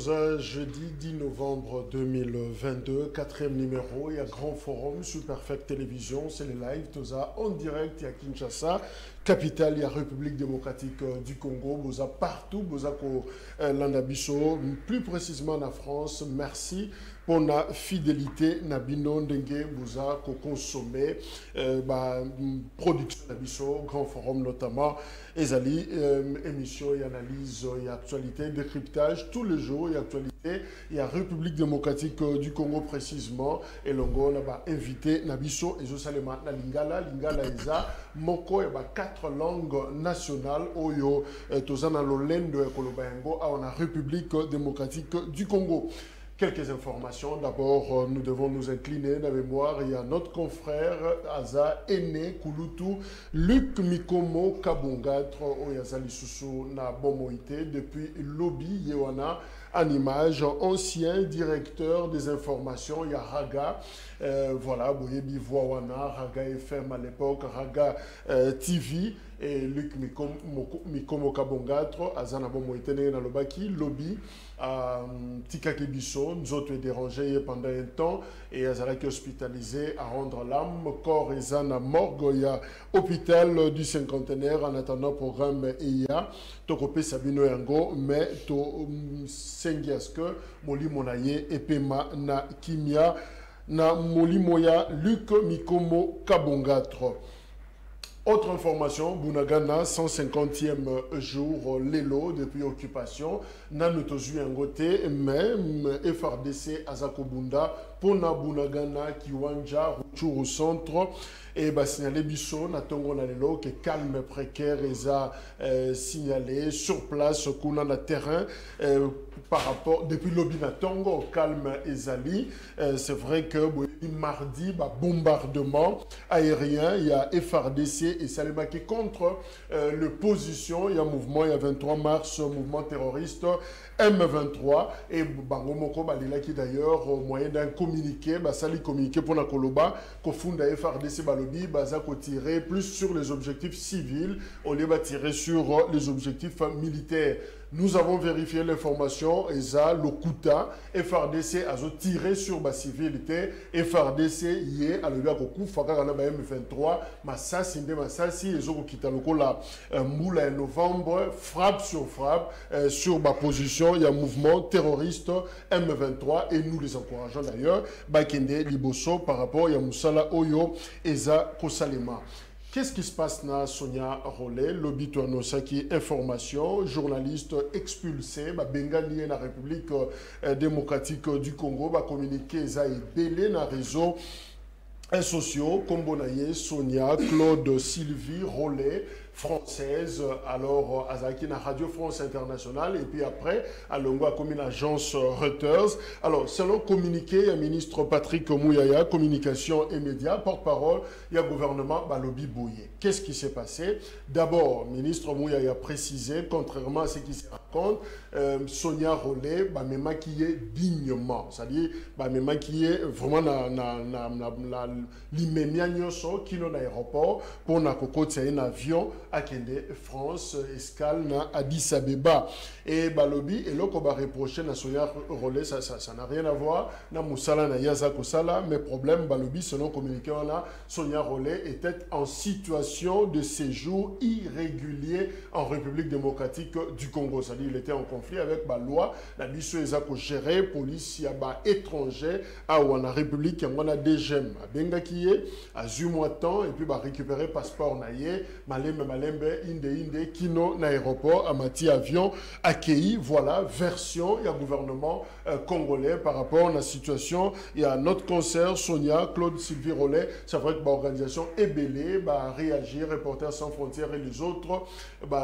Toza, jeudi 10 novembre 2022, quatrième numéro, il y a Grand Forum sur Perfect Télévision, c'est le live Toza en direct, il y a Kinshasa, capitale, il y a République démocratique du Congo, Boza partout, Boza ko Landabiso, plus précisément en France, merci pour la fidélité, Nabino Ndenge, Boza ko consommer, production Nabiso, Grand Forum notamment, Ezali, émission et analyse, il y a actualité, décryptage, tous les jours, il y a actualité, il y a République démocratique du Congo précisément, et l'ongo, là-bas, invité Nabiso, et Josalema, la Lingala, Lingala Eza, Moko, et 4 langues nationales, Oyo, Tozana Lolendo, et Kolobayango, on a République démocratique du Congo. Quelques informations. D'abord, nous devons nous incliner dans la mémoire. Il y a notre confrère Aza Ene Kulutu, Luc Mikomo Kabongatro, Oyazali Susu na Bomoïté, depuis Lobby Yewana, en image, ancien directeur des informations. Il y a Raga, voilà, Boyebi Voawana, Raga FM à l'époque, Raga TV, et Luc Mikomo Kabongatro, Azana Bomoïté, dans le Baki, Lobby. Tika Kebiso, nous autres dérangés pendant un temps et Azalaki hospitalisé à rendre l'âme, corps et zana morgoya, hôpital du cinquantenaire en attendant programme EIA, Tokope Sabino Yango, mais to Sengiaske, Moli Monaye, Epema na Kimia, na Moli Moya, Luc Mikomo Kabongatro. Autre information, Bunagana, 150e jour, Lelo, depuis occupation, Nanutozu Ngote, même FRDC Azakobunda, Pona Bunagana, Kiwanja, Ruchuru Centre, et signalé Bisso, Natongo Nalelo, que calme précaire, et signalé sur place, Kuna na terrain, par rapport, depuis l'Obinatongo, calme Ezali, c'est vrai que mardi, bombardement aérien, il y a FRDC et Salemaki contre le position, il y a mouvement, il y a 23 mars, mouvement terroriste M23 et Bangomoko Balilaki d'ailleurs au moyen d'un communiqué, Sali communiqué pour la Koloba, Kofunda FRDC Balobi, Bazako tirer plus sur les objectifs civils, on les va tirer sur les objectifs militaires. Nous avons vérifié l'information, ESA, Lokuta, FRDC a tiré sur la civilité, FRDC y est à l'Oyakoku, Fakana M23, Massassi, Massassi, et Zoko Kitaloko, la Moula novembre, frappe sur ma position, il y a un mouvement terroriste M23, et nous les encourageons d'ailleurs, Bakende, Liboso, par rapport à Moussala Oyo, ESA, Kosalema. Qu'est-ce qui se passe na Sonia Rollet, lobby Touanosaki, information, journaliste expulsé, Bengali la République démocratique du Congo, communiqué ça et belé na réseau sociaux, Kombonaye, Sonia, Claude, Sylvie, Rollet, française, alors Azaki na Radio France Internationale, et puis après, à Longwa comme une agence Reuters. Alors, selon communiqué, il y a ministre Patrick Mouyaya, communication et médias, porte-parole, il y a gouvernement Balobi Bouye. Qu'est-ce qui s'est passé? D'abord, ministre Mouyaya a précisé, contrairement à ce qui se raconte, Sonia Rollet me maquillait dignement, c'est-à-dire me maquillait vraiment l'immédiat qui est dans l'aéroport pour na cocotier un avion à Kende, France, escale na Addis Abeba. Et Balobi, et là, qu'on va reprocher na Sonia Rollet, ça n'a rien à voir, na Moussala, na Yazako Sala, mais problème, Balobi, selon communiqué, Sonia Rollet était en situation de séjour irrégulier en République démocratique du Congo. C'est-à-dire, il était en conflit avec la loi, la mission Ezako gérée, police, il y a étranger, à ou en République, il y a des gemmes, à Bengakiye, à Zumwatan, et puis récupérer passeport naïe, Malembe, Inde, Kino, l'aéroport, Amati avion, accueilli, voilà, version, il y a gouvernement congolais par rapport à la situation, il y a notre concert, Sonia, Claude, Sylvie Rollet, c'est vrai que l'organisation est belée, réagir, Reporters sans frontières et les autres,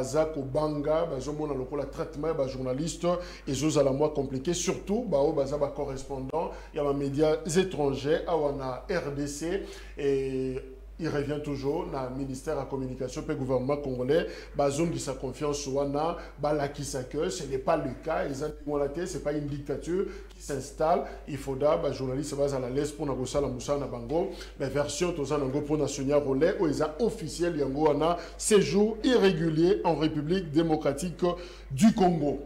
Zako Banga, Zomona Lokola traitement, journaliste, et choses à la moins compliquées, surtout, correspondant, il y a des médias étrangers, on a RDC, et il revient toujours dans le ministère de la communication et le gouvernement congolais. Bazoum qui sa confiance sur Wana, ce n'est pas le cas. Ce n'est pas une dictature qui s'installe. Il faudra, les journalistes se à la l'aise pour la Moussa Nabango. Mais version pour Sonia Rollet, où ils ont officiel Yangoana, séjour irrégulier en République démocratique du Congo.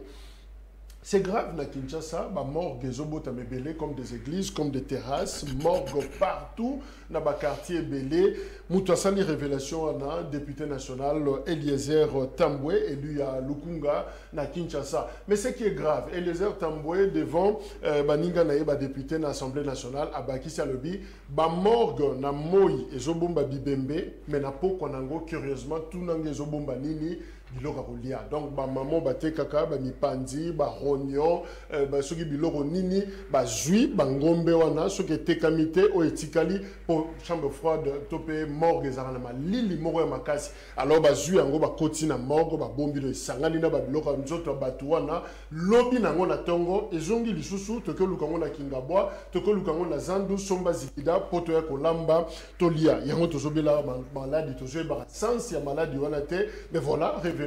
C'est grave, na Kinshasa, bah morgue ezobota mebele comme des églises, comme des terrasses, morgue partout, na ba quartier belé. Moutouassani révélation ana député national Eliezer Tambwe, élu à Lukunga, na Kinshasa. Mais ce qui est grave, Eliezer Tambwe devant baninga na ba député na Assemblée nationale, abaki salobi, ba morgue na moi ezobomba bibembe, mais na poko nango curieusement tout nango ezobomba nini. Donc, ma maman bate kaka, ba mipandi, ba ronyo, ba soki biloko nini, ba zui, ba ngombe wana, soki tekamite o etikali pour chambre froide, topé morgue ezana ma lili moko ya makasi. Alors ba zui yango ba koti na morgue, ba bombi do sangani na ba biloko nzoto batu wana, lobi nango na tongo, ezongi lisusu toko lukango na kingabwa, toko lukango na zandu somba zikida poto ya kolamba tolia. Yango tozobela maladie, tozobela sens ya maladie wana te, mais voilà, révélation,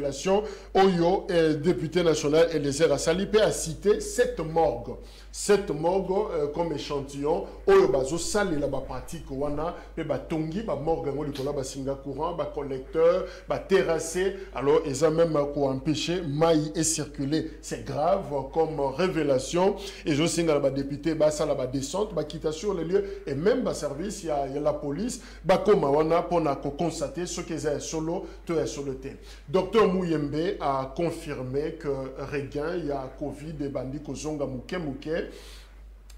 Oyo, député national Eliezer Asalipe a cité 7 morgues. 7 morgues comme échantillon. Oyo bazo sali la ba pratique wana pe ba tongi ba morgue ngo likola ba singa courant, ba collecteur, ba terrassé. Alors ils ont même pour empêcher maï et circuler. C'est grave comme révélation. Et je signe la ba député ba sala ba descente, ba quitter sur les lieux et même ba service il y a la police ba koma wana pour na constater ce qu'ils ont solo to est sur le terrain. Docteur Mouyembe a confirmé que regain il y a Covid et bandit kozonga muke muke.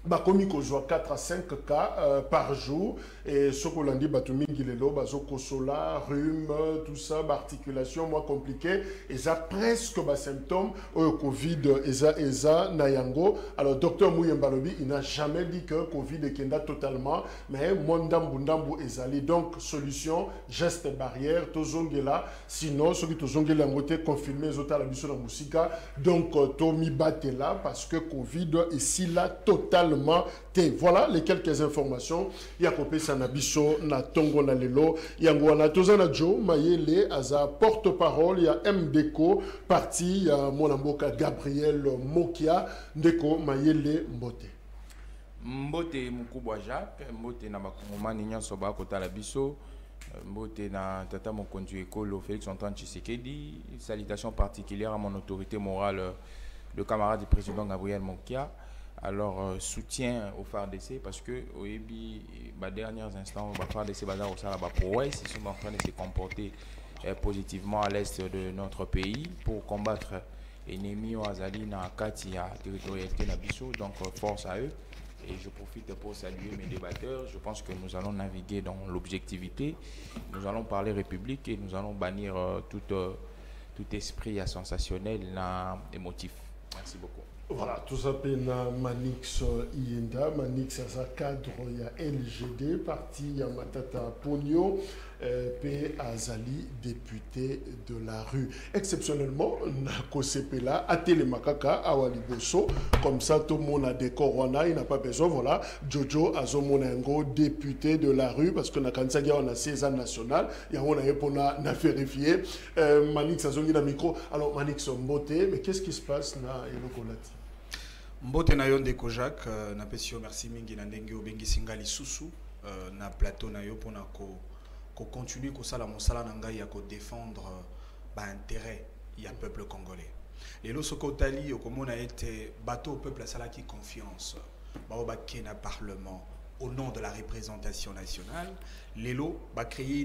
Bakomi kozwa 4 à 5 cas par jour et ce qu'on dit batumingi lelo bazo kosola rhume tout ça articulation moins compliqué et ça presque bas symptômes au Covid eza na yango. Alors docteur Mouyembalobi il n'a jamais dit que Covid est kenda totalement mais mondambu ndambu ezali donc solution geste barrière tozongela sinon ce qui tozongela ngote confirmé zota la biso na musika donc tomi batela parce que Covid ici là totalement. Voilà les quelques informations. Il y a Kopé Sanabiso, na Tongo na Lelo, Yangwana Tozana Joe, Mayele, Aza porte-parole, il y a MDECO, parti, il y a Monamboka Gabriel Mokia, Ndeko, Mayele, Mbote. Mbote Mukubwa Jacques, Mbote na Bakongomani Nyanso Bakota Labiso, Mbote na Tata Mokondu Ekolo, Félix Antoine Tshisekedi, salutations particulières à mon autorité morale, le camarade du président Gabriel Mokia. Alors, soutien au FARDC parce que, au EBI, derniers instants, le FARDC bazar au Saraba prouesse, ils sont en train de se comporter positivement à l'est de notre pays pour combattre l'ennemi au Azali na Katia territorialité Nabiso. Donc, force à eux. Et je profite pour saluer mes débatteurs. Je pense que nous allons naviguer dans l'objectivité. Nous allons parler République et nous allons bannir tout esprit sensationnel émotif. Merci beaucoup. Voilà, tout ça c'est Manix Ienda, Manix à sa cadre, il y a LGD, parti, il y a Matata Pogno, P. Azali, député de la rue. Exceptionnellement, Nakosepela, à Télémakaka, à Waliboso, comme ça tout le monde a des corona, il n'a pas besoin, voilà, Jojo Azomonengo, député de la rue, parce que Nakansagia, on a 16 ans national, et on a répondu à vérifier. Manix Azongi dans micro, alors Manix Mbote, mais qu'est-ce qui se passe là, Elokolati? Mbote na yo ndeko Jacques na pesi yo merci mingi na ndenge obengi singali susu na plateau na yo pona ko continuer ko sala mosala na ngai ya ko défendre ba intérêt ya peuple congolais. Et lo soko tali okomona ete bateau au peuple sala qui confiance ba ke na parlement au nom de la représentation nationale, lelo ba créer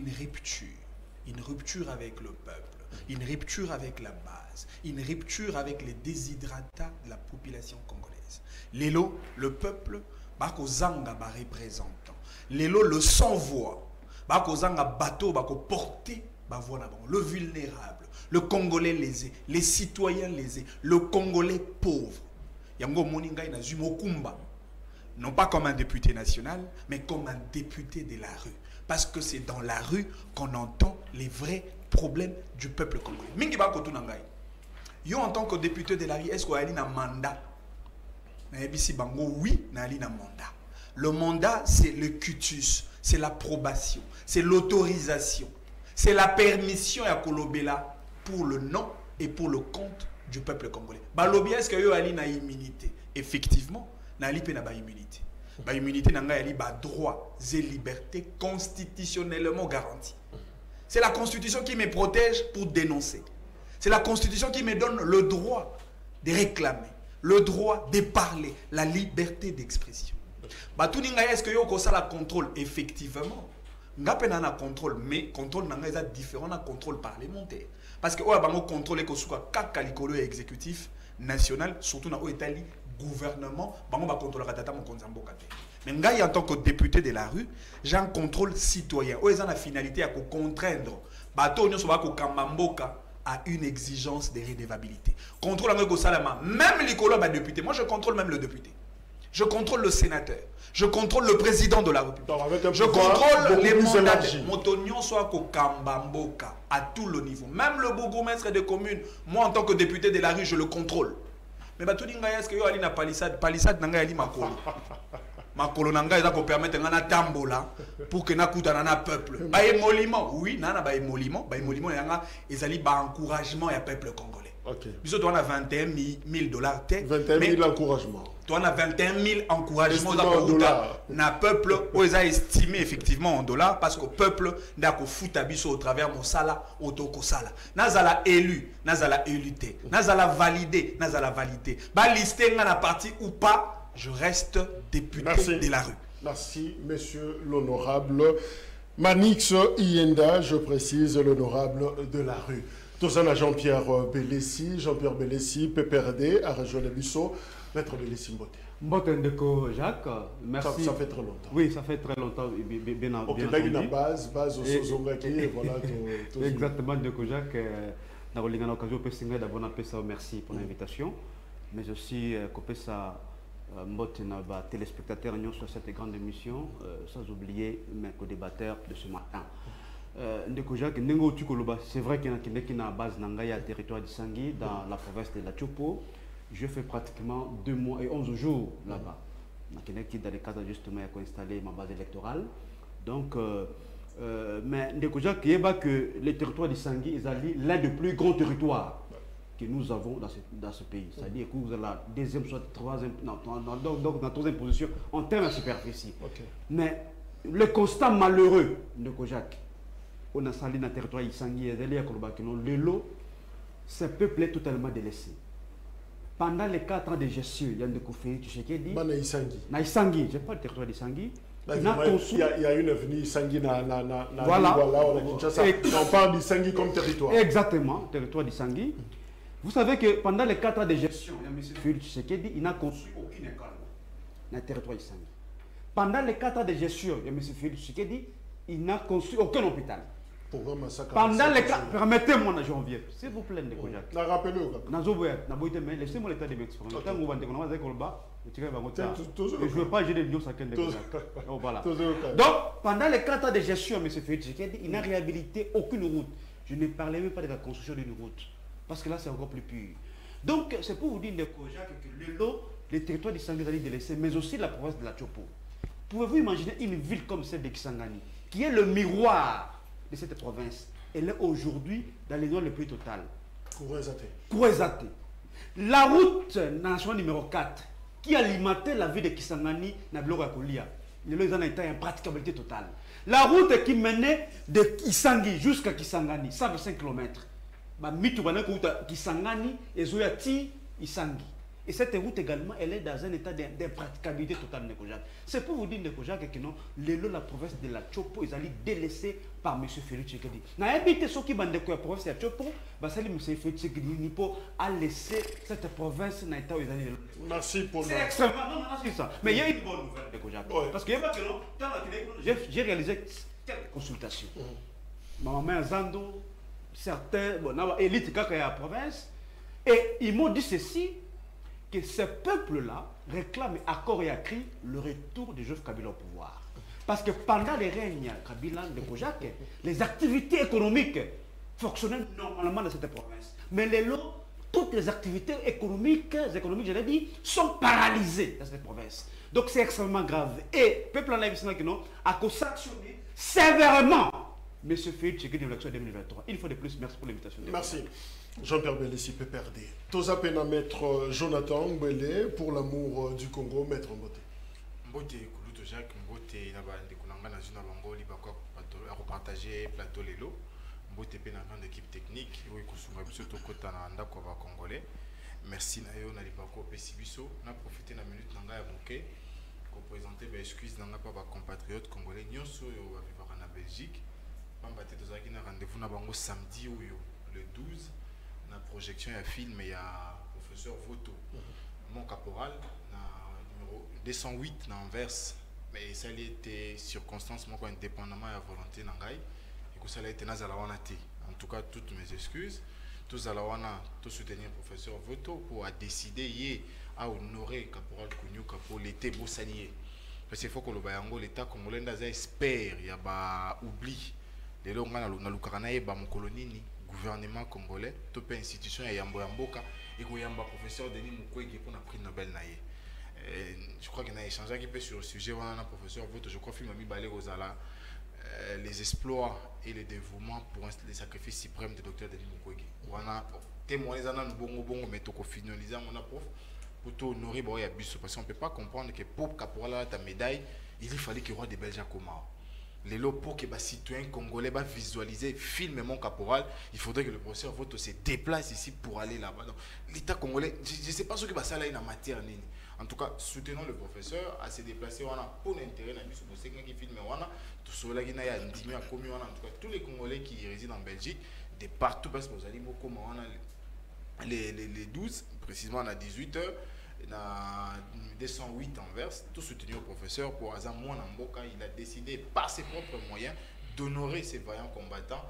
une rupture avec le peuple, une rupture avec la base, une rupture avec les déshydratats de la population congolaise. Lélo, le peuple, bako zanga ba représentant. Lélo, le sans-voix, bako zanga bateau, bako porter ba voix na bango. Le vulnérable, le Congolais lésé, les citoyens lésés, le Congolais pauvre. Yango moninga ina zumokumba. Non pas comme un député national, mais comme un député de la rue. Parce que c'est dans la rue qu'on entend les vrais problèmes du peuple congolais. Mingi ba kotu nangai. Yo en tant que député de la rue, est-ce qu'on a un mandat? Oui, na ali na mandat. Le mandat, c'est le cutus, c'est l'approbation, c'est l'autorisation, c'est la permission à Kolobela pour le nom et pour le compte du peuple congolais. Balobi, est-ce que yo ali na immunité? Effectivement, na ali pe na ba immunité. Ba immunité nanga ali ba droits et libertés constitutionnellement garantis. C'est la Constitution qui me protège pour dénoncer. C'est la Constitution qui me donne le droit de réclamer, le droit de parler, la liberté d'expression. Est-ce que vous avez le contrôle? Effectivement. Vous avez un contrôle, mais le contrôle est différent d'un contrôle parlementaire. Parce que vous avez un contrôle et exécutif national, surtout dans l'État, gouvernement, vous avez un contrôle. Mais en tant que député de la rue, j'ai un contrôle citoyen. Vous avez la finalité à contraindre à une exigence de redevabilité. Contrôle même les députés. Moi, je contrôle même le député. Je contrôle le sénateur. Je contrôle le président de la République. Je contrôle les mandataires. Motonio soit Kambamboka à tout le niveau. Même le bourgmestre des communes, moi en tant que député de la rue, je le contrôle. Mais tout le monde est-ce que Ali na palissade, palissade nanga ali makolo. Makolo nanga eza ko permettre ngana tambola pour que na kuta na peuple. Ba émolument, oui, nana ba émolument yanga ezali ba encouragement ya peuple congolais. OK. Biso toi on a 21 000 dollars. 21 000 encouragements. Toi on a 21 000 encouragements na peuple où ils ont estimé effectivement en dollars parce que peuple n'a qu'au foot biso au travers mon sala otoko sala. Nazala élu, nazala éluté, nazala validé, nazala validé. Ba listé na parti ou pas. Je reste député de la rue. Merci, monsieur l'honorable Manix Ienda, je précise l'honorable de la rue. Tozana Jean-Pierre Bélessi, PPRD, à région de Bissau. Maître Bélessi Mbote. Mbote Ndeko Jacques, merci. Ça fait très longtemps. Oui, ça fait très longtemps. Bien ok, là il y a une base au Sozongaki, voilà. Exactement, Ndeko Jacques. Nous avons l'occasion de d'abord merci pour l'invitation, mais aussi ça. Mbote na ba téléspectateurs sur cette grande émission, sans oublier mes co-débatteurs de ce matin. Ndeko Jacques, c'est vrai qu'il y a une base Nangaya territoire de Sangui dans la province de la Chopo. Je fais pratiquement 2 mois et 11 jours là-bas. Dans le cadre justement pour installer ma base électorale. Donc, mais Ndeko Jacques, il y a que le territoire de Sangui est l'un des plus grands territoires que nous avons dans ce pays. C'est-à-dire que vous avez la deuxième, soit troisième, donc la troisième position en termes de superficie. Okay. Mais le constat malheureux de Kojak, on a sali dans le territoire Isangi et le lot, ce peuple est totalement délaissé. Pendant les 4 ans de gestion, il y a des Koufei, tu sais qui dit na Isangi, je parle du territoire d'Isangi. Il y a une avenue Isangi voilà. On parle d'Isangi comme territoire. Exactement, territoire d'Isangi. Vous savez que pendant les 4 ans de gestion, M. Félix Tshisekedi, il n'a conçu aucune école dans le territoire Isangi. Pendant les 4 ans de gestion, M. Félix Tshisekedi, il n'a conçu aucun hôpital. Pendant les 4 ans, permettez-moi, janvier, s'il vous plaît, de Kojak. Laissez-moi l'état de m'exprimer. Je ne veux pas gérer l'union chacun de Kojak. Donc, pendant les 4 ans de gestion, M. Félix Tshisekedi, il n'a réhabilité aucune route. Je ne parlais même pas de la construction d'une route. Parce que là, c'est encore plus pur. Donc, c'est pour vous dire, que le territoire de Kisangani est délaissé, mais aussi la province de la Chopo. Pouvez-vous imaginer une ville comme celle de Kisangani, qui est le miroir de cette province? Elle est aujourd'hui dans les zones les plus totales. Kouezate. La route nationale numéro 4, qui alimentait la ville de Kisangani, n'a pas Kolia. Il y a une impraticabilité totale. La route qui menait de Kisangi jusqu'à Kisangani, 125 km. Kisangani et Zoyati Isangi. Et cette route également, elle est dans un état d'impraticabilité totale. C'est pour vous dire que la province de la Chopo est délaissée par M. Félix Tshisekedi. N'a habité ceux qui bandent la province de la Chopo, M. Félix Tshisekedi a laissé cette province dans l'état où ils allaient. Merci pour c'est extrêmement. Non, c'est ça. Mais il y a une bonne nouvelle de Kojak. Parce que j'ai réalisé quelques consultations. Maman Zando, certains, élites qui la province, et ils m'ont dit ceci, que ce peuple-là réclame à corps et à cri le retour de Joseph Kabila au pouvoir. Parce que pendant les règnes Kabila de Kojak, les activités économiques fonctionnaient normalement dans cette province. Mais toutes les activités économiques, je l'ai dit, sont paralysées dans cette province. Donc c'est extrêmement grave. Et le peuple en a sanctionné sévèrement M. Félix Tshisekedi de l'élection 2023. Une fois de plus, merci pour l'invitation. Merci. Jean-Pierre Bélessi, PPRD. Toza Pena, maître Jonathan Mbele, pour l'amour du Congo, maître Mbote. Mbote, Koulouto Jacques, Mbote, Nabandekunanga, Nazuna Bango, Libako, à repartager plateau Lelo. Mbote, Pena, grande équipe technique, oui, Kousuma, surtout Kota, Nanda, Kova, Congolais. merci nayo na libako pesi biso na profiter na minute nanga ya moke ko présenter ba excuse nanga pa ba compatriotes congolais nyonso yo ba vivre na Belgique pamba te tozaki na rendez-vous na bango samedi oyo le 12 na projection ya film ya professeur Voto mon caporal na numéro 208 na Anvers mais ça a été circonstance moko indépendamment ya volonté nangai et que ça a été nazala wana te. En tout cas toutes mes excuses. Tous à la wana tout soutenir professeur Voto pour décider à honorer caporal Kounyuka pour l'été bossanier. Parce qu'il faut que le bayango l'état congolais ndaza espère ya ba oubli de longa na lukana ye ba mokolonini gouvernement congolais to pe institution ya yambo yamboka et ko yamba professeur Denis Mukwege pour na prix Nobel na ye. Je crois qu'il a échangé un peu sur le sujet wana professeur Voto je crois qu'il m'a mis balé aux ala les exploits et le dévouement pour les sacrifices suprêmes du docteur Denis Mukwege. Wana témoigner zana bongo bongo mais to ko finaliser mon prof pour honorer boya biso parce qu'on peut pas comprendre que pour caporal ta médaille il fallait que roi des Belges Komao. Les lots pour que les citoyens congolais va visualiser film mon caporal, il faudrait que le professeur Voto se déplace ici pour aller là-bas. L'État congolais, je ne sais pas ce que ça là en matière. En tout cas, soutenons le professeur à se déplacer pour l'intérêt de qui filme tout cela qui n'a en tout cas tous les Congolais qui résident en Belgique, de partout parce que vous allez beaucoup les 12, précisément à 18h. Na 208 Anvers, tout soutenu au professeur pour Azam Mwanamboka, il a décidé par ses propres moyens d'honorer ces vaillants combattants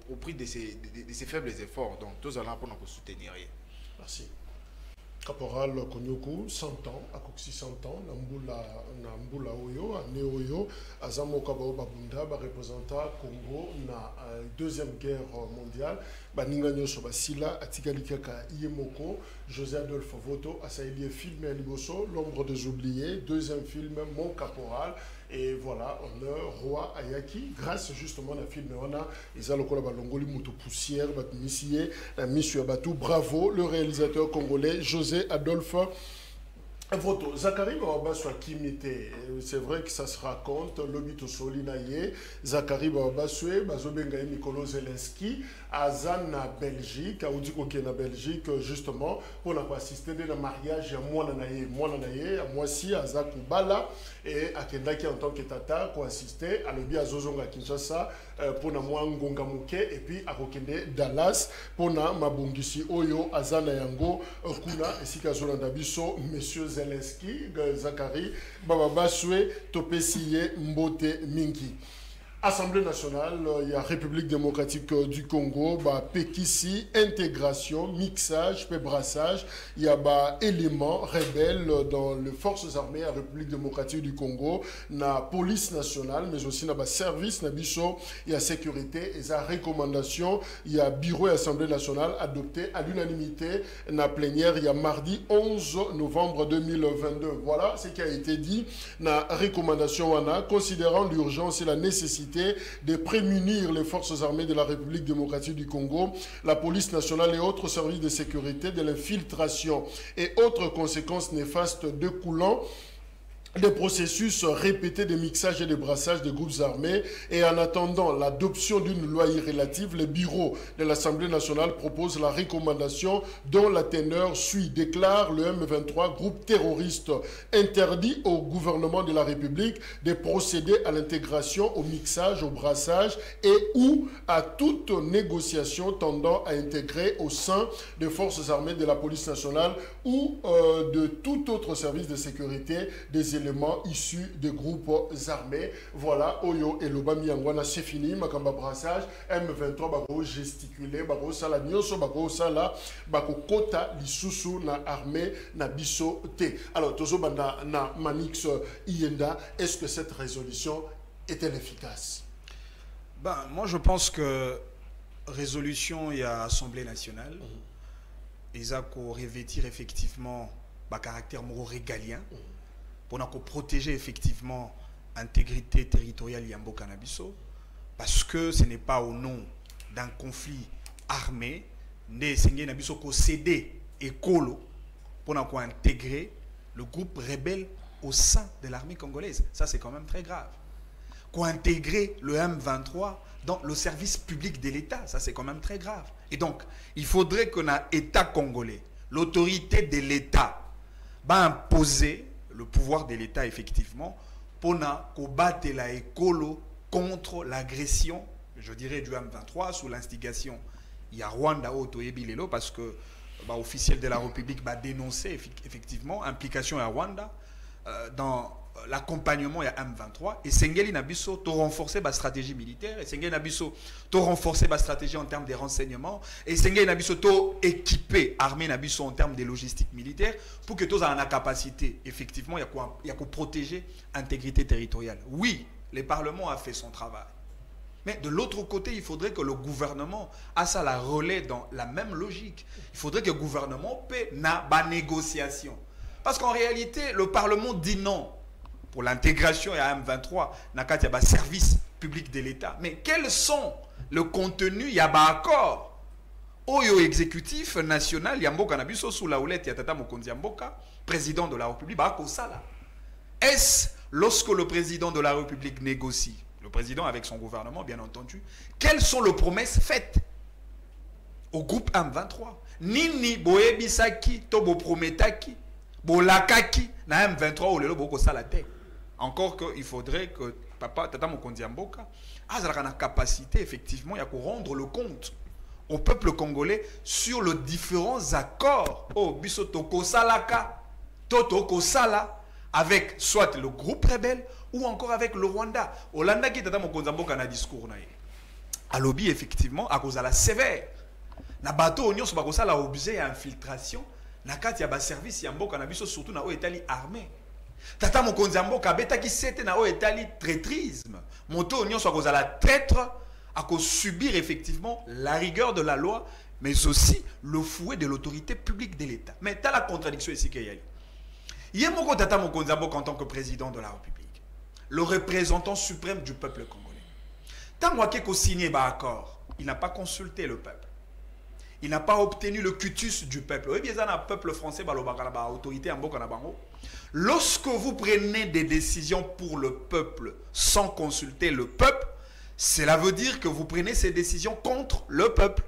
au prix de ses faibles efforts. Donc tous allons pour nous soutenir. Merci. Caporal Kounyuku, 100 ans, à Coxi 100 ans, Nambula Oyo, à Néoyo, à Zamokabao Babunda, représentant Congo, na Deuxième Guerre mondiale, Baninganyo Sobasila, Atikalikaka Iyemoko, José Adolphe Voto, Asaïli film à Liboso, L'ombre des oubliés, deuxième film, Mon Caporal, et voilà, honneur, roi Ayaki, grâce justement à la film, on a, Izalokola Balongoli, Moutou Poussière, Batmissier, la Mission Batou, bravo, le réalisateur congolais, José Adolphe Voto. Zachary Baba soit kimité. C'est vrai que ça se raconte. Lobito Solinaye, Zachary Baba Sue, Bazobengaï Mikolo Zelensky, Azan na Belgique, Aoudiko qui est na Belgique, justement, pour assister à un mariage à Moananaye, à Moissi, à Zakubala, et à Kendaki en tant que tata, pour assister à l'Obi à Zozonga Kinshasa, pour na Mwangonga Mouke, et puis à Rokende Dallas, pour na Mabungisi Oyo, Azana Yango, Kuna, et Sikazolanda Biso, Messieurs Zelensky, Zachary, Baba Baswe, Topesiye, Mbote Mingi. Assemblée nationale, il y a République démocratique du Congo, Pekissi, intégration, mixage, brassage, il y a éléments rebelles dans les forces armées de la République démocratique du Congo, la police nationale, mais aussi dans le service, il y a sécurité, et sa recommandation, il y a bureau et Assemblée nationale adopté à l'unanimité, dans la plénière, il y a mardi 11 novembre 2022. Voilà ce qui a été dit dans la recommandation, considérant l'urgence et la nécessité de prémunir les forces armées de la République démocratique du Congo, la police nationale et autres services de sécurité de l'infiltration et autres conséquences néfastes découlant des processus répétés de mixage et de brassage des groupes armés. Et en attendant l'adoption d'une loi relative, le bureau de l'Assemblée nationale propose la recommandation dont la teneur suit, déclare le M23, groupe terroriste, interdit au gouvernement de la République de procéder à l'intégration, au mixage, au brassage et ou à toute négociation tendant à intégrer au sein des forces armées de la police nationale ou de tout autre service de sécurité des éléments issus des groupes armés. Voilà, Oyo et Lobami Yangwana, c'est fini, Makamba brassage, M23, Bako gesticulé, Bako sala nyoso, Bako sala, Bako kota, Lisusu, na armée, na biso te. Alors, Tozo Banda, na Manix Ienda, est-ce que cette résolution est-elle efficace? Ben, moi, je pense que résolution, il y a Assemblée nationale, ils ont revêtir effectivement un caractère régalien. Pour protéger effectivement l'intégrité territoriale Yambo Cannabiso, parce que ce n'est pas au nom d'un conflit armé, né Nabiso qu'on cédé et colo pour intégrer le groupe rebelle au sein de l'armée congolaise. Ça, c'est quand même très grave. qu'intégrer le M23 dans le service public de l'État. Ça, c'est quand même très grave. Et donc, il faudrait que l'État congolais, l'autorité de l'État, va imposer le pouvoir de l'État, effectivement, pour combattre la écolo contre l'agression, je dirais, du M23 sous l'instigation. Il y a Rwanda au Toyebilelo parce que officiel de la République va dénoncer effectivement implication à Rwanda dans l'accompagnement à M23 et Sengeli Nabiso to renforcer la stratégie militaire et Sengeli Nabiso to renforcer la stratégie en termes de renseignements et Sengeli Nabiso to équiper armée Nabiso en termes de logistique militaire pour que tous aient la capacité effectivement il y a qu'à protéger l'intégrité territoriale. Oui, le Parlement a fait son travail. Mais de l'autre côté, il faudrait que le gouvernement a ça la relais dans la même logique. Il faudrait que le gouvernement paie na négociation. Parce qu'en réalité, le Parlement dit non pour l'intégration à M23, na service public de l'État. Mais quels sont le contenu, il y a un accord au exécutif national, Yamboka Nabiso sous la houlette Yatata Mokonzi Yamboka, président de la République, est-ce lorsque le président de la République négocie, le président avec son gouvernement, bien entendu, quelles sont les promesses faites au groupe M23? Nini boebisaki tobo prometaki bolakaki na M23 ou lelo boko salate. Encore qu'il faudrait que papa Tata Mokonzi Mboka a la capacité effectivement à rendre le compte au peuple congolais sur les différents accords. Oh biso toko salaka toko sala avec soit le groupe rebelle ou encore avec le Rwanda. Olanda qui tata Mokonzi Mboka na discours na ye. A lobby effectivement à cause de la sévère. Na bateau union so bakosa la objet à infiltration na kati ya ba service ya mboka na biso surtout na o etali armée. Tata Mokonzi Mboka beta qui c'était na o etali traîtrisme. Moto union so cause la traître à cause subir effectivement la rigueur de la loi mais aussi le fouet de l'autorité publique de l'État. Mais t'as la contradiction ici qu'il y a. Yemoko Tata Mokonzi Mboka en tant que président de la République, le représentant suprême du peuple congolais. Tant qu'il a signé un accord, il n'a pas consulté le peuple. Il n'a pas obtenu le cutus du peuple. Oui, bien, le peuple français, l'autorité en Mboka. Lorsque vous prenez des décisions pour le peuple sans consulter le peuple, cela veut dire que vous prenez ces décisions contre le peuple.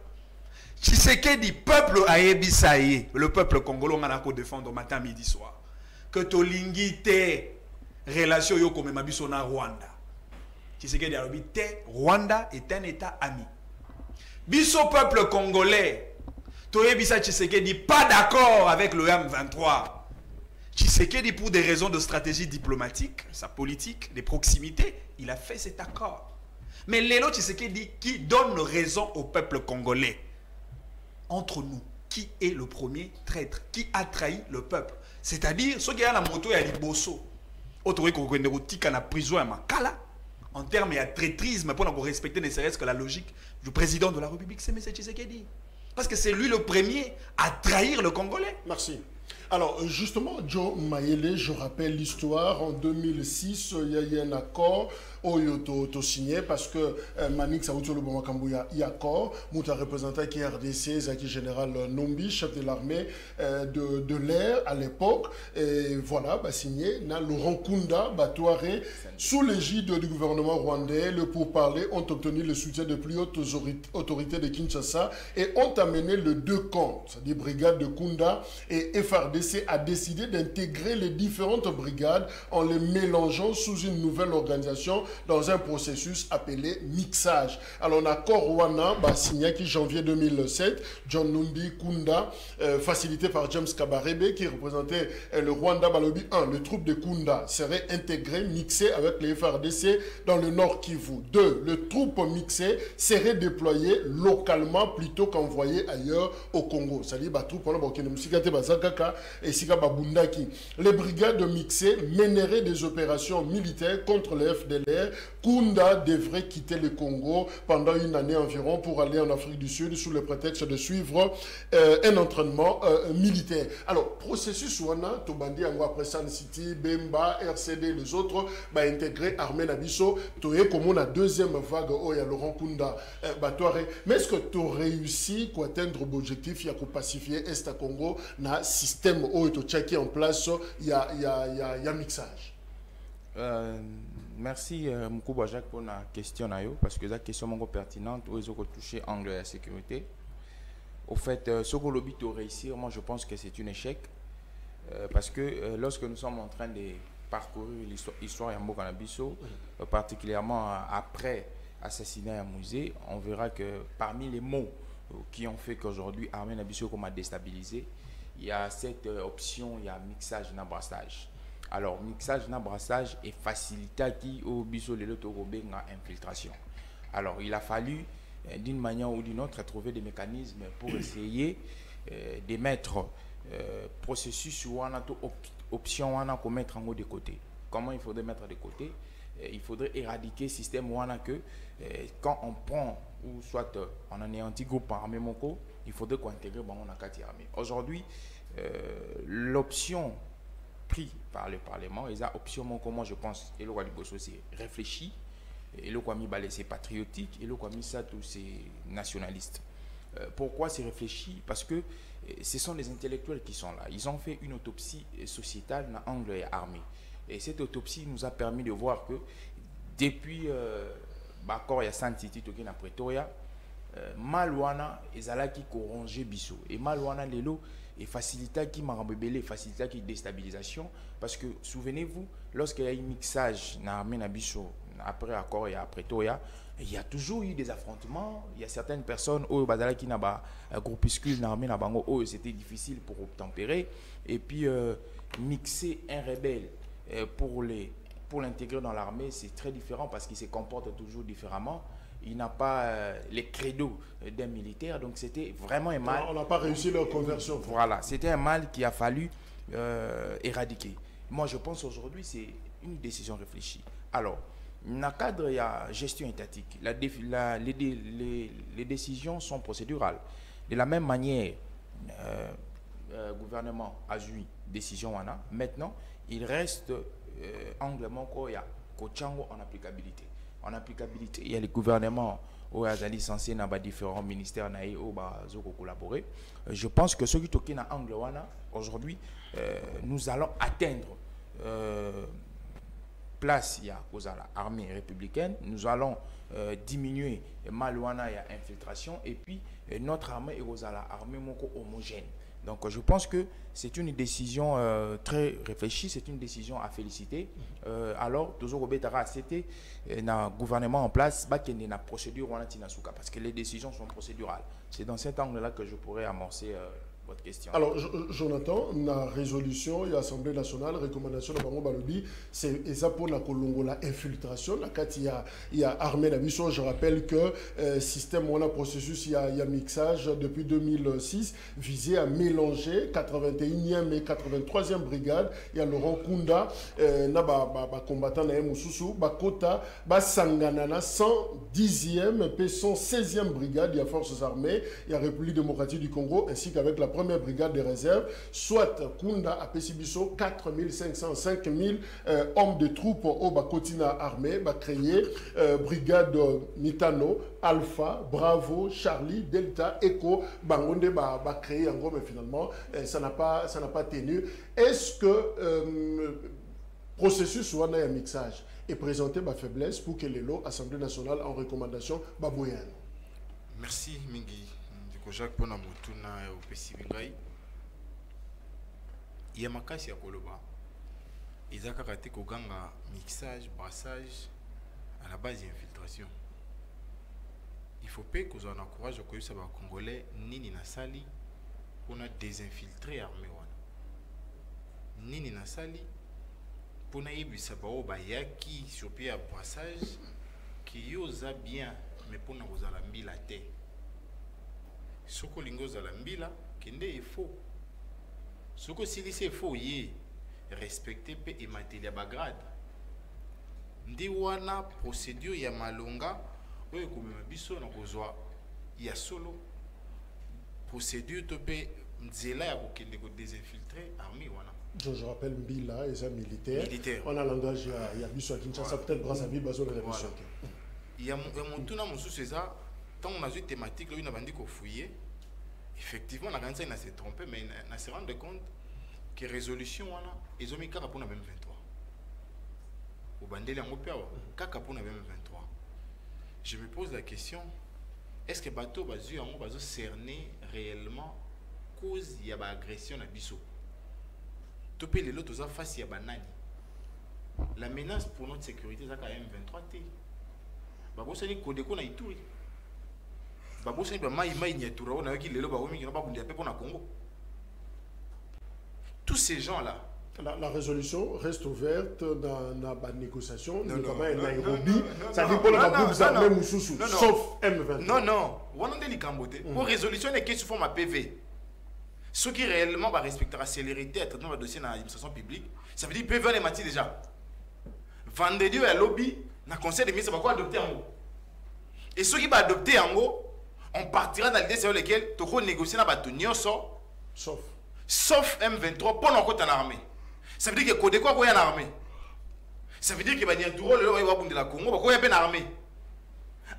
Tshisekedi, peuple a ébisaïe, le peuple congolais, on a défendre matin, midi, soir. Que Tolingite relation yo comme mabiso na Rwanda. Tshisekedi a dit Rwanda est un état ami. Biso peuple congolais, Toyebisa Tshisekedi pas d'accord avec le M23. Tshisekedi pour des raisons de stratégie diplomatique, sa politique, des proximités, il a fait cet accord. Mais Lelo Tshisekedi qui donne raison au peuple congolais. Entre nous, qui est le premier traître? Qui a trahi le peuple? C'est-à-dire, ceux qui ont la moto et la bosso. Autorité qu'on a la prison à Makala, en termes de traîtrisme, pour respecter ne serait-ce que la logique du président de la République, c'est M. Tshisekedi. Parce que c'est lui le premier à trahir le Congolais. Merci. Alors, justement, Joe Mayele, je rappelle l'histoire. En 2006, il y a eu un accord au signé parce que Manik Saoutou Lobomakambouya y accord. Mouta représentant qui est RDC, Zaki Général Nombi, chef de l'armée de l'air à l'époque. Et voilà, signé. Laurent Kunda, Batouare, sous l'égide du gouvernement rwandais, le pourparlers ont obtenu le soutien de plus hautes autorités de Kinshasa et ont amené les deux camps, des brigades de Kunda et FRDC, a décidé d'intégrer les différentes brigades en les mélangeant sous une nouvelle organisation dans un processus appelé mixage. Alors, l'accord Rwanda, signé qui janvier 2007, John Numbi Kunda, facilité par James Kabarebe, qui représentait le Rwanda Balobi 1, le troupe de Kunda serait intégré, mixé avec les FRDC dans le Nord Kivu. 2, le troupe mixé serait déployé localement plutôt qu'envoyé ailleurs au Congo. C'est-à-dire, les brigades mixées mèneraient des opérations militaires contre les FDLR. Kunda devrait quitter le Congo pendant une année environ pour aller en Afrique du Sud sous le prétexte de suivre un entraînement militaire. Alors, processus Wana, Tobandi, Ango après San City, Bemba, RCD, les autres, intégré armée Nabiso, Toye comme on a deuxième vague, il y a Laurent Kunda, mais est-ce que tu as réussi à atteindre l'objectif, il y a pacifier Est à Congo, na système où tu as en place, il y a mixage? Merci Mkouba Jacques pour la question parce que la question est pertinente où ils ont touché l'angle de la sécurité. Au fait, ce que l'obit de réussir, moi je pense que c'est un échec parce que lorsque nous sommes en train de parcourir l'histoire de Yambo Canabiso, particulièrement après l'assassinat à musée, on verra que parmi les mots qui ont fait qu'aujourd'hui Armée Nabiso a déstabilisé, il y a cette option, il y a mixage et brassage. Alors, mixage et brassage est facilité qui au biso de infiltration. Alors, il a fallu d'une manière ou d'une autre trouver des mécanismes pour essayer de mettre processus ou option qu'on mettre en haut de côté. Comment il faudrait mettre de côté? Il faudrait éradiquer le système que quand on prend ou soit on anéantit groupe armé moko, il faudrait qu'on intègre la carte armée. Aujourd'hui, l'option pris par le Parlement, et ça option comment je pense et le roi c'est réfléchi, et le roi c'est patriotique, et le roi ça tous c'est nationaliste. Pourquoi c'est réfléchi? Parce que ce sont les intellectuels qui sont là. Ils ont fait une autopsie sociétale dans l'angle et armée. Et cette autopsie nous a permis de voir que depuis Bakor et Santiti Tokin à Pretoria, Malouana et Zalaki corrongé Bissot. Et Malouana Lelo et facilita qui m'a rebellé, facilita qui déstabilisation. Parce que souvenez-vous, lorsqu'il y a eu mixage dans l'armée Nabiso, après accord et après Pretoria, il y a toujours eu des affrontements. Il y a certaines personnes au Bazala qui n'a pas un groupuscule dans l'armée Nabango, où c'était difficile pour obtempérer. Et puis mixer un rebelle pour l'intégrer dans l'armée, c'est très différent parce qu'il se comporte toujours différemment. Il n'a pas les credos d'un militaire, donc c'était vraiment un mal. On n'a pas réussi leur conversion. Voilà, c'était un mal qu'il a fallu éradiquer. Moi, je pense aujourd'hui c'est une décision réfléchie. Alors, dans le cadre de la gestion étatique, les décisions sont procédurales. De la même manière, le gouvernement a eu décision. Maintenant, il reste anglement qu'il y a en applicabilité. En applicabilité, il y a les gouvernements où ils sont licenciés dans différents ministères où ils ont collaboré. Je pense que ceux qui sont dans l'angle aujourd'hui, nous allons atteindre place il y a l'armée républicaine, nous allons diminuer Malouana et infiltration, et puis notre armée est l'armée homogène. Donc je pense que c'est une décision très réfléchie, c'est une décision à féliciter. Alors, toujours c'était un gouvernement en place, il y a une procédure parce que les décisions sont procédurales. C'est dans cet angle-là que je pourrais amorcer votre question. Alors, Jonathan, la résolution et l'Assemblée nationale, recommandation de Bango Balobi, c'est ça pour la Colongo, la infiltration. La carte, il y a armée la mission. Je rappelle que système, on a processus, il y a mixage depuis 2006, visé à mélanger 81e et 83e brigade. Il y a Laurent Kunda, combattant na Moussoussou, Bakota, Sanganana, 110e et 116e brigade. Il y a forces armées, il y a République démocratique du Congo, ainsi qu'avec la première brigade de réserve, soit Kunda à Pessibiso, 4500, 5000 hommes de troupes au Bakotina armée, créé brigade Mitano, Alpha, Bravo, Charlie, Delta, Echo, Bangonde, créé en gros, mais finalement, ça n'a pas tenu. Est-ce que processus soit un mixage et présenter ma faiblesse pour que les lots Assemblée nationale en recommandation babouyan? Merci Mingi. Jacques pona mutuna opesi bingai ya makasi ya koloba ezaka kate koganga mixage brassage à la base d'infiltration. Il faut pas que on encourage que ça va congolais nini na sali pour na désinfiltrer armée wana nini na sali pour na ibisa ba obayaki sur pied à brassage qui yoza bien mais pour na kozala mbila te. Soko lingo za la mbila kende est faux. Soko si c'est faux yé respecter pe et matelia bagrade. Ndi wana procédure ya malonga oyo komema biso na kozwa ya solo procédure to pe nzela ya kokende ko désinfiltrer armée wana. Je rappelle mbila et ça militaire. On a langage ya biso Kinshasa peut-être grâce à biso la mission. Il y a montuna musu c'est ça. Tant on a eu thématique, là, on a vendu qu'on fouillait. Effectivement, on a s'est trompé, mais on s'est rendu compte que résolution, ils ont mis carrément pour la même 23. au bandeli en opéra kaka pour 23. Je me pose la question, est-ce que bateau bazu en bazo cerner réellement cause il y a agression à biso topé les autres aux face il y a banani la menace pour notre sécurité ça quand même 23 t babosa ni kodeko na ituri babosa ni ba mai nyatura on a qui lelo ba omi qui na ba bundi pe pour na Congo. Tous ces gens là la résolution reste ouverte dans la négociation, notamment en Nairobi. Ça dit pour le groupe armé Moussoussou, sauf M23. Non. On a dit Cambote. Pour résolution, il y a qui sous ma PV. Ceux qui réellement va respecter la célérité et traitement de dossier dans l'administration publique, ça veut dire PV les matières déjà. Vendredi, à lobby, dans le conseil des ministres, va quoi adopter en haut. Et ceux qui vont adopter en haut, on partira dans l'idée sur laquelle tu vas négocier dans la sauf M23 pour nous en armée. Ça veut dire que Kodeko a une armée. Ça veut dire que Banyatouro le roi de la Congo a une armée.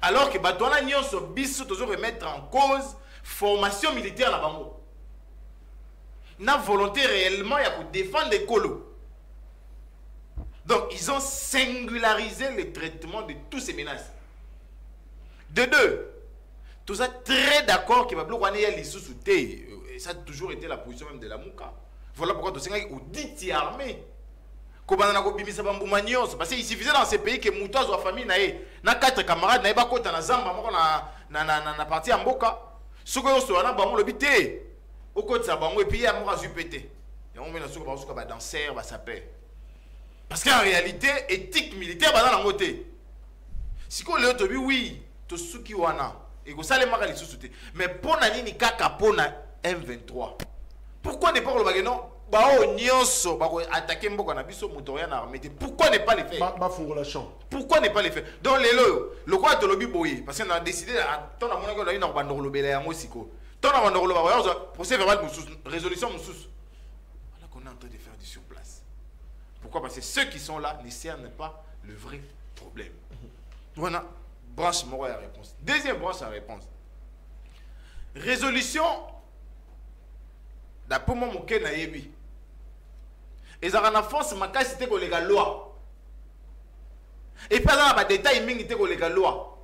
Alors que Batouana Nyonso Bissou toujours remettre en cause formation militaire à Bango. Na volonté réellement il y a pour défendre les colos. Donc ils ont singularisé le traitement de tous ces menaces. De deux, tout ça très d'accord que Bablo Kwane y sous et ça a toujours été la position même de la Mouka. Voilà pourquoi tu sais qu'on dit armé. Parce qu'il suffisait dans ces pays que Moutois ou famille na 4 camarades na ba kota na zamba moko na parti en Mboka. Ce que on a bango le bité. Au côté ça bango et puis il y a mo azu pété. Et on met na suko ba danser ba saper. Parce qu'en réalité éthique militaire ba dans ngoté. Si ko le tobi oui, to suki wana et ko sale maka li susute. Mais pour na nini kaka pona M23. Pourquoi ne pas le baguer non? Attaquer Mboko na biso motorien armé. Pourquoi ne pas les faire? Pourquoi ne pas les faire? Donc les le quoi de lobby boy parce qu'on a décidé à ton à mon avis on a une bandolo lobby en Mosiko. Ton à bandolo lobby procès verbal résolution moussous. Voilà qu'on est en train de faire du sur place. Pourquoi? Parce que ceux qui sont là ne cernent pas le vrai problème. Voilà branche moro à réponse. Deuxième branche à réponse. Résolution d'après moi mon ken nayebi. Et ça a force ma case c'était que la loi. Et pas dans les détails mingi c'était que la loi.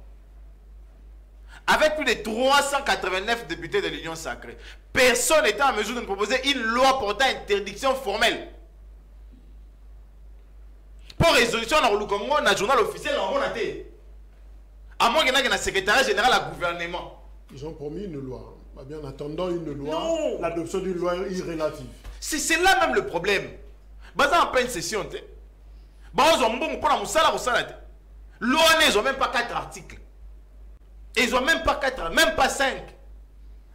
Avec plus de 389 députés de l'Union sacrée, personne n'était en mesure de nous proposer une loi portant interdiction formelle. Pour résolution dans le Congo, dans le journal officiel, on a été. À moins qu'il y ait un secrétaire général à gouvernement. Ils ont promis une loi. Bien en attendant une loi, l'adoption d'une loi irrélative. C'est là même le problème. Baza en pleine session, ils ont même pas 4 articles. Et ils ont même pas 4, même pas 5.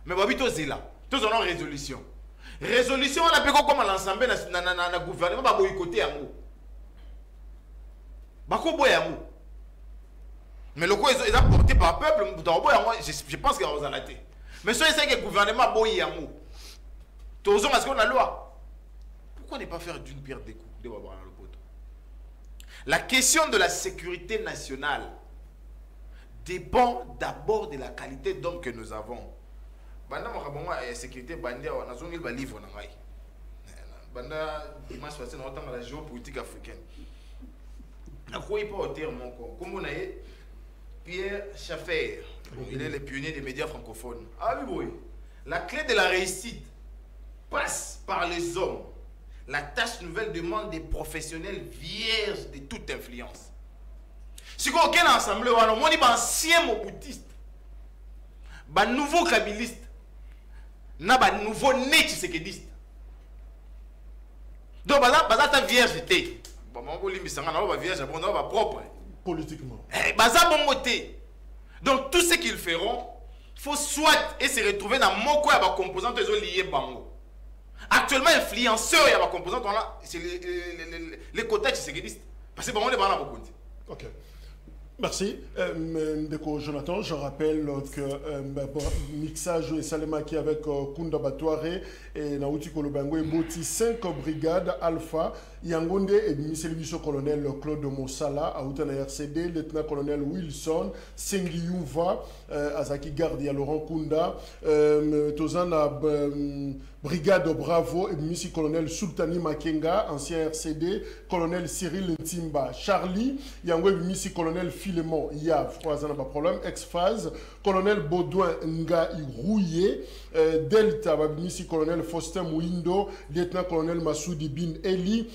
Mais Babito Zila, tous ont une résolution. Résolution, on a pu comme l'ensemble dans le gouvernement, va boycotter à nous. Mais le coup, ils ont porté par le peuple, je pense qu'ils ont arrêté. Mais si c'est que le gouvernement boy à nous, tous ont la loi. Pourquoi ne pas faire d'une pierre deux coups de Babara le poteau? La question de la sécurité nationale dépend d'abord de la qualité d'homme que nous avons. Banda la sécurité bandia on a zone il livre na ngai. Banda dimanche passé on entend la géopolitique africaine. Na quoi pas au terme encore. Comme on a Pierre Schaffer, il est le pionnier des médias francophones. Ah oui, la clé de la réussite passe par les hommes. La tâche nouvelle demande des professionnels vierges de toute influence. Si aucun ensemble, on dit ancien moboutiste, nouveau kabiliste, nouveau né-tshisekidiste. Donc, ta viergeté. Propre. Politiquement. Donc, tout ce qu'ils feront, il faut soit et se retrouver dans mon coin à composante liée bango. Actuellement, influenceurs, il y a des composants, c'est les quotas sécuritaires. Parce que bon, on est pas beaucoup. Ok. Merci. Jonathan, je rappelle que mixage et Salemaki avec Kunda Batouare et Naouti Kolobango et Boti 5 brigades alpha. Yangonde et ministre colonel Claude Mossala, Aoutana RCD, lieutenant-colonel Wilson, Sengi Youva, Azaki Gardia, Laurent Kunda, Tozana Brigade Bravo et ministre colonel Sultani Makenga, ancien RCD, colonel Cyril Ntimba, Charlie, Yango ministre colonel Philemon Yav, pas problème, ex-phase, colonel Baudouin Nga Irouye, Delta, ministre colonel Faustin Mouindo, lieutenant-colonel Massoudi Bin Eli,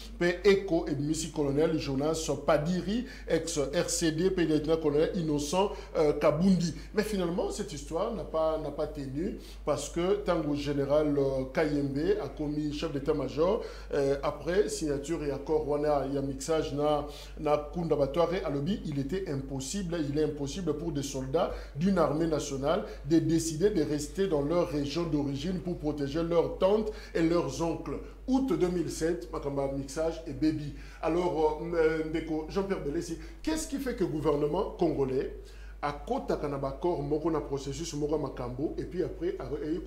Eco et ministre colonel Jonas Padiri, ex-RCD, lieutenant-colonel Innocent Kabundi. Mais finalement, cette histoire n'a pas tenu parce que Tango général Kayembe a commis chef d'état-major après signature et accord wana ya mixage na kundabatoire à lobby, il est impossible pour des soldats d'une armée nationale de décider de rester dans leur région d'origine pour protéger leurs tantes et leurs oncles. Août 2007, Makamba mixage et baby. Alors, Jean-Pierre Belessi, qu'est-ce qui fait que le gouvernement congolais à côté d'un accord, un processus makambo et puis après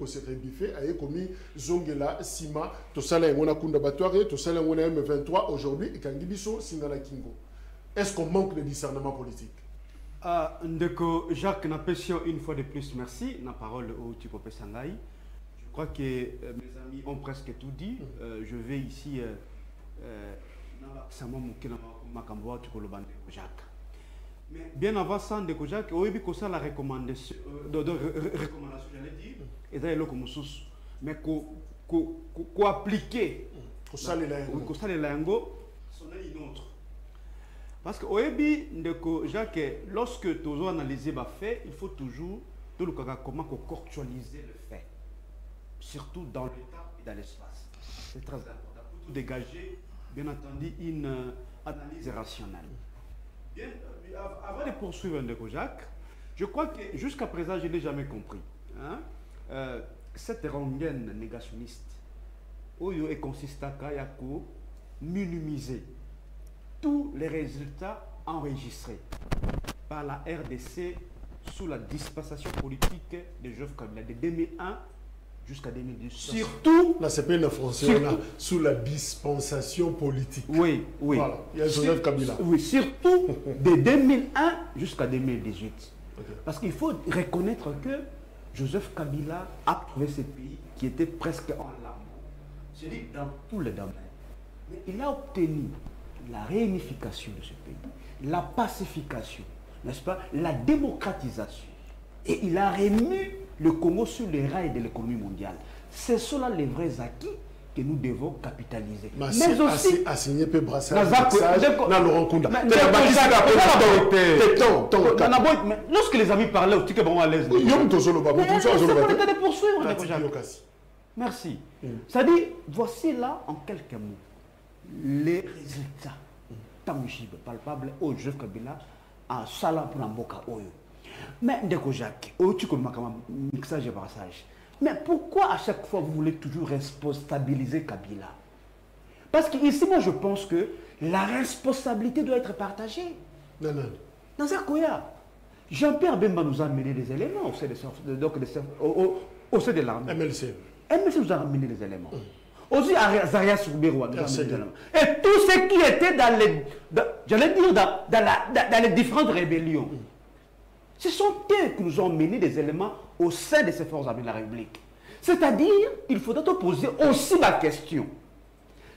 il s'est rebiffé, il a commis zongela sima to sala ngona kunda batware to sala ngona M23 aujourd'hui et kangibiso singala kingo. Est-ce qu'on manque de discernement politique? Ndeko Jacques Napession, une fois de plus merci. La parole au Tikope Sangai. Je crois que mes amis ont presque tout dit. Je vais ici Jacques. Mais bien avant ça, Ndeko Jacques, au début ça la recommandation, j'allais dire, et ça est là comme sous, mais qu'on appliquer, qu'on s'en est lango, c'en est une autre. Parce que au début, Ndeko Jacques, lorsque tu as analysé les faits, il faut toujours tout le comment contextualiser le fait, surtout dans l'état et dans l'espace. C'est très important pour tout dégager, bien entendu, une analyse rationnelle. Bien, avant de poursuivre Ndeko Jacques, je crois que jusqu'à présent, je n'ai jamais compris. Hein? Cette rengaine négationniste, Oyo est consistant à minimiser tous les résultats enregistrés par la RDC sous la dispensation politique de Joseph Kabila de 2001 jusqu'à 2010. Surtout... Là, c'est pas une français, là, sous la dispensation politique. Oui, oui. Voilà, il y a Joseph Kabila. Oui, surtout de 2001 jusqu'à 2018. Okay. Parce qu'il faut reconnaître que Joseph Kabila a trouvé ce pays qui était presque en larmes. Je dis dans tous les domaines. Mais il a obtenu la réunification de ce pays, la pacification, n'est-ce pas, la démocratisation. Et il a remis le Congo sur les rails de l'économie mondiale. C'est cela les vrais acquis que nous devons capitaliser. Mais aussi... assigné peu brassage, Laurent Kunda. Lorsque les amis parlaient, au ticket, bon, à l'aise. Merci. C'est-à-dire, voici là, en quelques mots, les résultats tangibles, palpables, au Joseph Kabila, à Salah pour Mboka Oyo. Mais Ndeko Jacques, tu connais mixage et brassage. Mais pourquoi à chaque fois vous voulez toujours responsabiliser Kabila? Parce qu'ici, moi je pense que la responsabilité doit être partagée. Non. Dans un Koya, Jean-Pierre Bemba nous a amené des éléments au sein de l'armée. MLC nous a amené des éléments. Aussi Zaria Soubéroua nous a amené des éléments. Et tout ce qui était dans les différentes rébellions. Ce sont eux qui nous ont mené des éléments au sein de ces forces armées de la République. C'est-à-dire, il faudrait te poser aussi la question.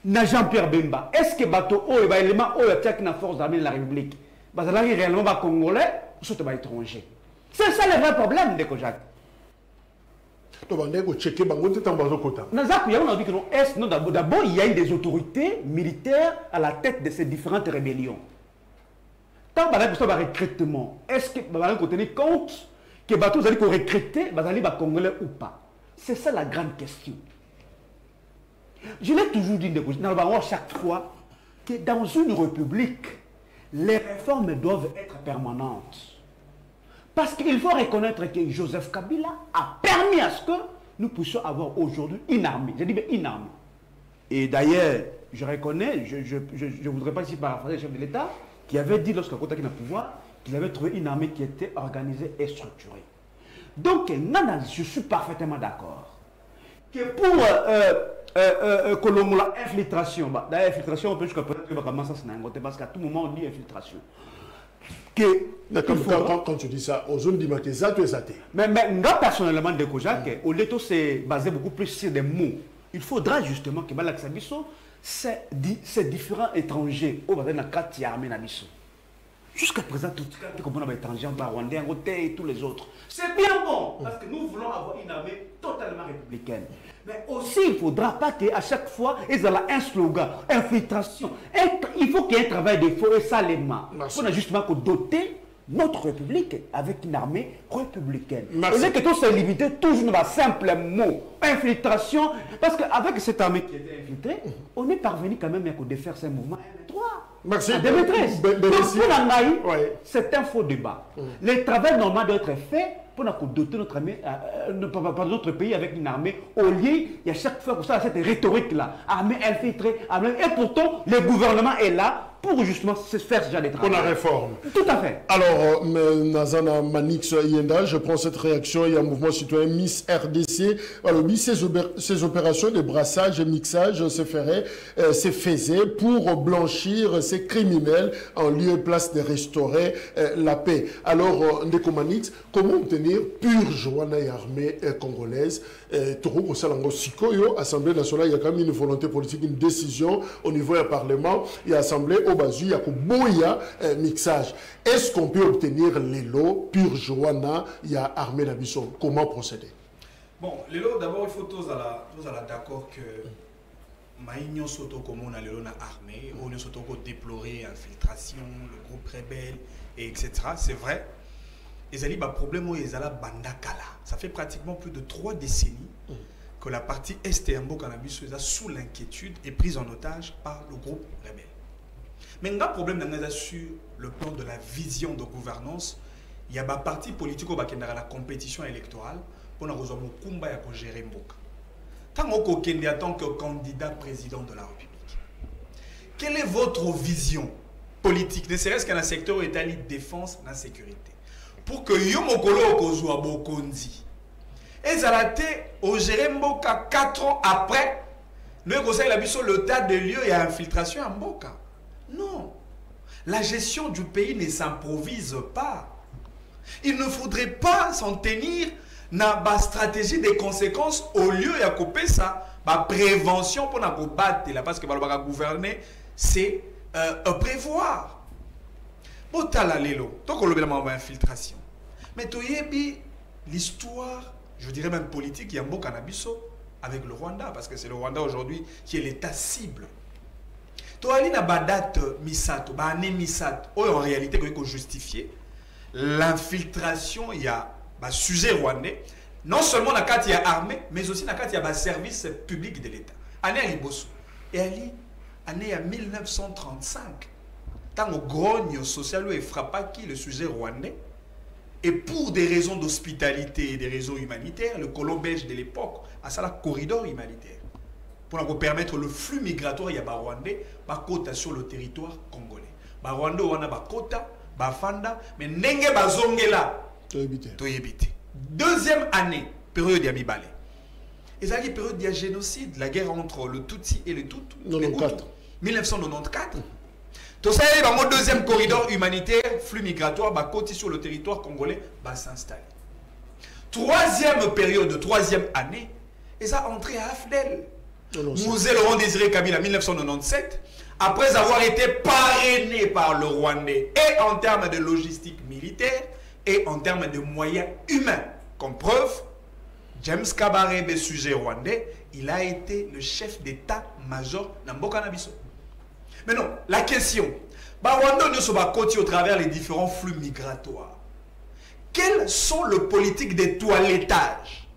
Na Jean-Pierre Bemba, est-ce que bateau ou les éléments ou les forces armées de la République, est réellement congolais ou sont étrangers? C'est ça le vrai problème de Kojak. D'abord, il y a des autorités militaires à la tête de ces différentes rébellions. Quand on a recrutement, est-ce que vous allez tenir compte que vous allez recruter les Congolais ou pas? C'est ça la grande question. Je l'ai toujours dit chaque fois que dans une république, les réformes doivent être permanentes. Parce qu'il faut reconnaître que Joseph Kabila a permis à ce que nous puissions avoir aujourd'hui une armée. Je dis bien une armée. Et d'ailleurs, je reconnais, je ne voudrais pas ici paraphraser le chef de l'État, qui avait dit lorsqu'il a contacté le pouvoir qu'il avait trouvé une armée qui était organisée et structurée. Donc, je suis parfaitement d'accord que pour Colombo, infiltration. D'ailleurs, infiltration, on peut jusqu'à peut-être que parce qu'à tout moment, on dit infiltration. Quand tu dis ça, aux zones d'Imakeza, tu es athée. Mais moi, personnellement, de Kojak, au Leto, c'est basé beaucoup plus sur des mots. Il faudra justement que Balaksabiso, c'est différents étrangers au basé dans le cadre de l'armée Nabiso. Jusqu'à présent, tout ce qui est étranger, Rwandais, Angoté et tous les autres. C'est bien bon, parce que nous voulons avoir une armée totalement républicaine. Mais aussi, il ne faudra pas qu'à chaque fois, ils aient un slogan, infiltration. Il faut qu'il y ait un travail de forêt salement. On a justement doter notre République avec une armée républicaine. Et c'est que tout s'est limité toujours dans un simple mot, infiltration. Parce qu'avec cette armée qui était infiltrée, on est parvenu quand même à défaire ces mouvements M3. Merci. En 2013. Donc, pour l'Angaï, c'est un faux débat. Le travail normal doit être fait pour doter notre armée, notre pays avec une armée. Au lieu, il y a chaque fois ça, cette rhétorique-là, armée infiltrée, armée, et pourtant, le gouvernement est là pour justement se faire ce genre de travail. Pour la réforme. Tout à fait. Alors, Nazana Manix Yenda, je prends cette réaction. Il y a un mouvement citoyen Miss RDC. Alors, ces opérations de brassage et mixage se faisaient pour blanchir ces criminels en lieu et place de restaurer la paix. Alors, Ndeko Manix, comment obtenir pure joie dans l'armée congolaise? Toro Salango Sikoyo, Assemblée nationale, il y a quand même une volonté politique, une décision au niveau du Parlement. Il y a Assemblée au Bazu, il y a Boya mixage. Est-ce qu'on peut obtenir l'élo pure joie dans l'armée Nabiso? Comment procéder? Bon, l'élo, d'abord, il faut tous aller d'accord que Maïnyo Soto, comme on a l'élo dans l'armée, on a Soto déplorer infiltration, le groupe rebelle, etc. C'est vrai. Et il y a un problème où il y a Bandakala. Ça fait pratiquement plus de 3 décennies que la partie Est et Mbo Cannabis est sous l'inquiétude et prise en otage par le groupe rebelle. Mais il y a un problème sur le plan de la vision de gouvernance. Il y a un parti politique qui a la compétition électorale pour gérer Mboka. Tant que en tant que candidat président de la République, quelle est votre vision politique, ne serait-ce qu'un secteur état de défense et de sécurité, pour que Yomokolo Okozua Bokondi et Zalate au gérer Mboka 4 ans après, le conseil a vu sur le tas de lieux et infiltration à Mboka? Non. La gestion du pays ne s'improvise pas. Il ne faudrait pas s'en tenir à la stratégie des conséquences au lieu de couper ça, la prévention pour ne pas battre parce que le gouverner, c'est prévoir. Botala lelo, donc on a infiltration. Mais tu y l'histoire, je dirais même politique, il y a un beau cannabiso avec le Rwanda, parce que c'est le Rwanda aujourd'hui qui est l'état cible. Tu as une date Misato, Misato, en réalité, il faut justifier l'infiltration, il y a un sujet rwandais, non seulement dans le cadre armée, mais aussi dans le cadre service public de l'État. Année à Liboso. Et année à 1935. Tant au grogne social et frappa qui le sujet rwandais. Et pour des raisons d'hospitalité et des raisons humanitaires, le colon belge de l'époque a ça la corridor humanitaire. Pour permettre le flux migratoire, il y a des Rwandais, des quotas sur le territoire congolais. Les Rwandais ont des quotas, des fanda, mais n'engé bazongela. Deuxième année, période de Mibale. Et ça, période de génocide, la guerre entre le Tutsi et le Tutu. 1994. Tout ça, le deuxième corridor humanitaire, flux migratoire, bah, côté sur le territoire congolais, va s'installer. Troisième période, troisième année, et ça a entré à Afdel. Mouzé Laurent Désiré Kabila, 1997, après avoir été parrainé par le Rwandais, et en termes de logistique militaire, et en termes de moyens humains. Comme preuve, James Kabarebe, sujet rwandais, il a été le chef d'état-major Namboka Nabiso. Mais non, la question, Rwanda ne se bat au travers les différents flux migratoires. Quelles sont les politiques de toilettage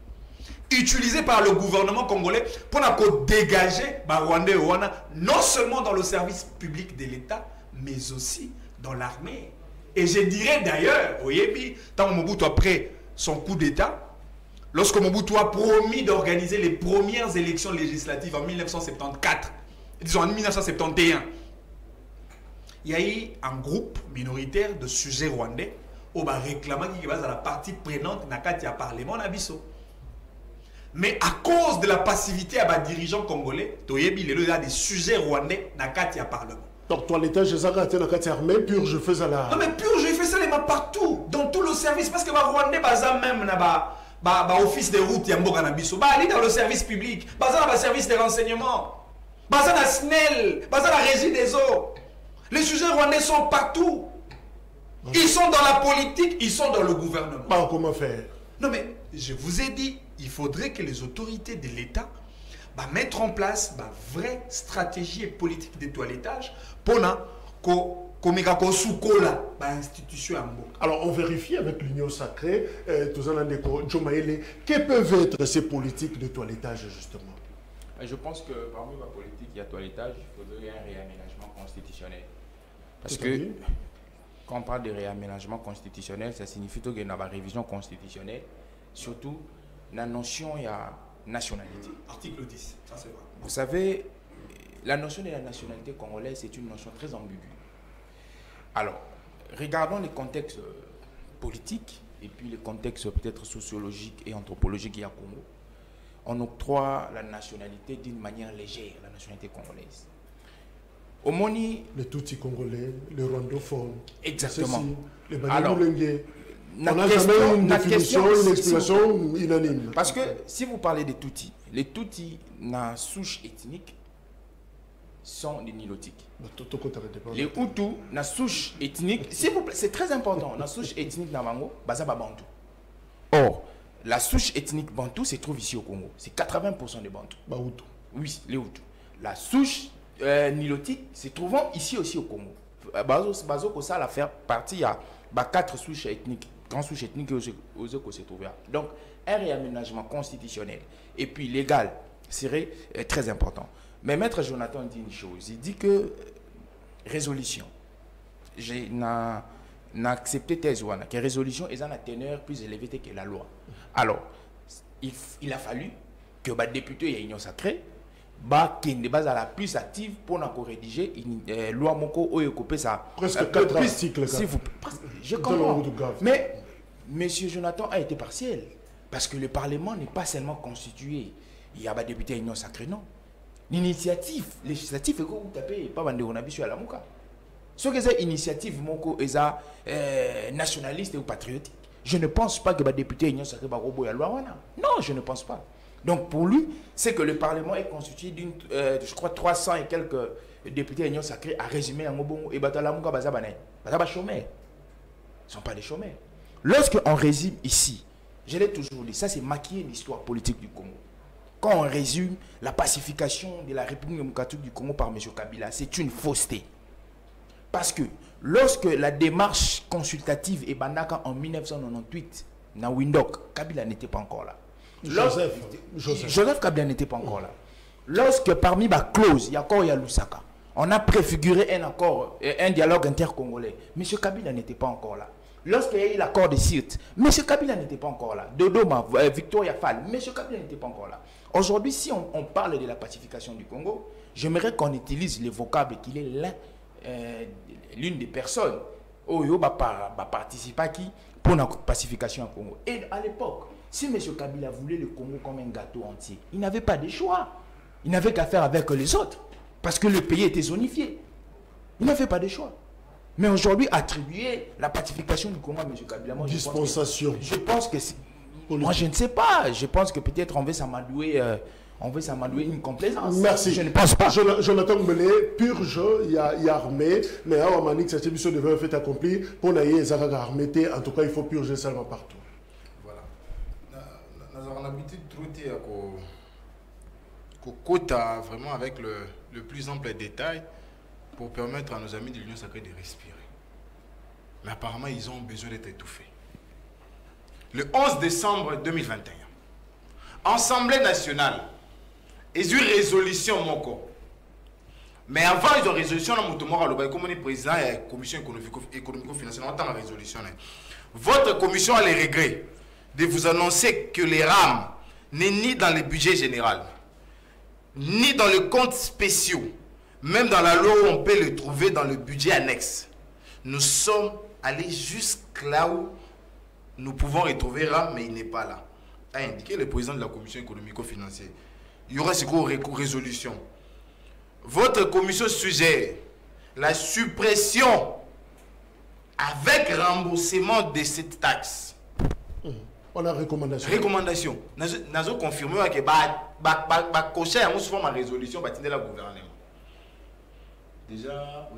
utilisées par le gouvernement congolais pour dégager Rwanda et Rwanda, non seulement dans le service public de l'État, mais aussi dans l'armée? Et je dirais d'ailleurs, tant Mobutu après son coup d'État, lorsque Mobutu a promis d'organiser les premières élections législatives en 1974, disons en 1971, il y a eu un groupe minoritaire de sujets rwandais qui a réclamé qu'il y a la partie prenante dans le Parlement Nabiso. Mais à cause de la passivité à des dirigeants congolais, il y a des sujets rwandais dans le Parlement. Donc, toilettage, c'est ça, quand tu es armé, Purge fait ça là. Non, mais Purge, il fait ça partout, dans tout le service, parce que les Rwandais, même dans l'office de route, il y a aller dans le service public, dans le service de renseignement, dans la SNEL, dans la régie des eaux. Les sujets rwandais sont partout. Ils sont dans la politique, ils sont dans le gouvernement. Bah, comment faire? Non, mais je vous ai dit, il faudrait que les autorités de l'État mettent en place une vraie stratégie et politique de toilettage pour institution. Alors, on vérifie avec l'Union Sacrée, quelles peuvent être ces politiques de toilettage, justement? Je pense que parmi la politique de toilettage, il faudrait un réaménagement constitutionnel. Parce que quand on parle de réaménagement constitutionnel, ça signifie qu'il y a une révision constitutionnelle, surtout la notion de nationalité. Article 10, ça c'est vrai. Vous savez, la notion de la nationalité congolaise, c'est une notion très ambiguë. Alors, regardons les contextes politiques et puis les contextes peut-être sociologiques et anthropologiques qu'il y a au Congo. On octroie la nationalité d'une manière légère, la nationalité congolaise. Au Moni, les Tutsis congolais, les rwandophones. Exactement. Les Banyamulenge. On a jamais jamais une définition, une explication unanime. Parce que si vous parlez des Tutsis, les Tutsis, na souche ethnique, sont des Nilotiques. Les Hutus, na souche ethnique, c'est très important, na souche ethnique na Bango, Bazaba Bantou. Or, la souche ethnique Bantou se trouve ici au Congo. C'est 80% des Bantous. Bahutu. Oui, les Hutus. La souche nilotique se trouvant ici aussi au Congo. Bazo ça la faire partie, il y a 4 souches ethniques, grandes souches ethniques qui se trouvent là. Donc, un réaménagement constitutionnel et puis légal serait très important. Mais Maître Jonathan dit une chose, il dit que résolution, j'ai accepté thèse que résolution est une teneur plus élevée que la loi. Alors, il a fallu que les députés et l'Union sacrée qui est la plus active pour rédiger une loi moko ou couper ça. Presque 4 articles. Je comprends. Mais M. Jonathan a été partiel. Parce que le Parlement n'est pas seulement constitué. Il y a des députés et l'Union sacrée, non. L'initiative législative est que vous tapez pas bande on a sur la mouka. Ce que c'est initiative moko est nationaliste ou patriotique. Je ne pense pas que les députés et l'Union sacrée va la loi. Non, je ne pense pas. Donc pour lui, c'est que le Parlement est constitué d'une, je crois, 300 et quelques députés de l'Union sacrée à résumer en Mobongo et Batalamuka Bazabane. Bazaba chômeurs. Ils ne sont pas des chômeurs. Lorsqu'on résume ici, je l'ai toujours dit, ça c'est maquiller l'histoire politique du Congo. Quand on résume la pacification de la République démocratique du Congo par M. Kabila, c'est une fausseté. Parce que lorsque la démarche consultative est bandaka en 1998, dans Windhoek, Kabila n'était pas encore là. Joseph Kabila n'était pas encore là. Lorsque parmi les clauses, il y a encore Lusaka, on a préfiguré un accord, un dialogue intercongolais, M. Kabila n'était pas encore là. Lorsqu'il y a eu l'accord de Sirte, M. Kabila n'était pas encore là. Dodoma, Victoria Fall, M. Kabila n'était pas encore là. Aujourd'hui, si on parle de la pacification du Congo, j'aimerais qu'on utilise le vocable qu'il est l'une des personnes qui va participer pour la pacification au Congo. Et à l'époque, si M. Kabila voulait le Congo comme un gâteau entier, il n'avait pas de choix. Il n'avait qu'à faire avec les autres. Parce que le pays était zonifié. Il n'avait pas de choix. Mais aujourd'hui, attribuer la pacification du Congo à M. Kabila, moi, dispensation. Je pense que c'est... Moi, je ne sais pas. Je pense que peut-être on veut s'amadouer une complaisance. Merci. Je ne pense pas. Jonathan Mbele, purge, il y a armé, mais à Omanik, cette émission devait être accomplie. Pour naïe, armé, en tout cas, il faut purger seulement partout. Voilà. Nous avons l'habitude de traiter quota vraiment avec le plus ample détail pour permettre à nos amis de l'Union sacrée de respirer. Mais apparemment, ils ont besoin d'être étouffés. Le 11 décembre 2021, Assemblée nationale, ils ont eu résolution Moko. Mais avant, ils ont résolution dans le comme on est président de la commission économico-financière, on a résolution. Votre commission a les regrets de vous annoncer que les RAM n'est ni dans le budget général, ni dans le compte spéciaux, même dans la loi où on peut le trouver dans le budget annexe. Nous sommes allés jusque là où nous pouvons retrouver RAM, mais il n'est pas là. a indiqué, le président de la commission économico-financière, il y aura ce qu'on résolution. Votre commission suggère la suppression avec remboursement de cette taxe. On a recommandation. Recommandation. Nous avons confirmé que cocher a souvent ma résolution va tenir la gouvernement. Déjà,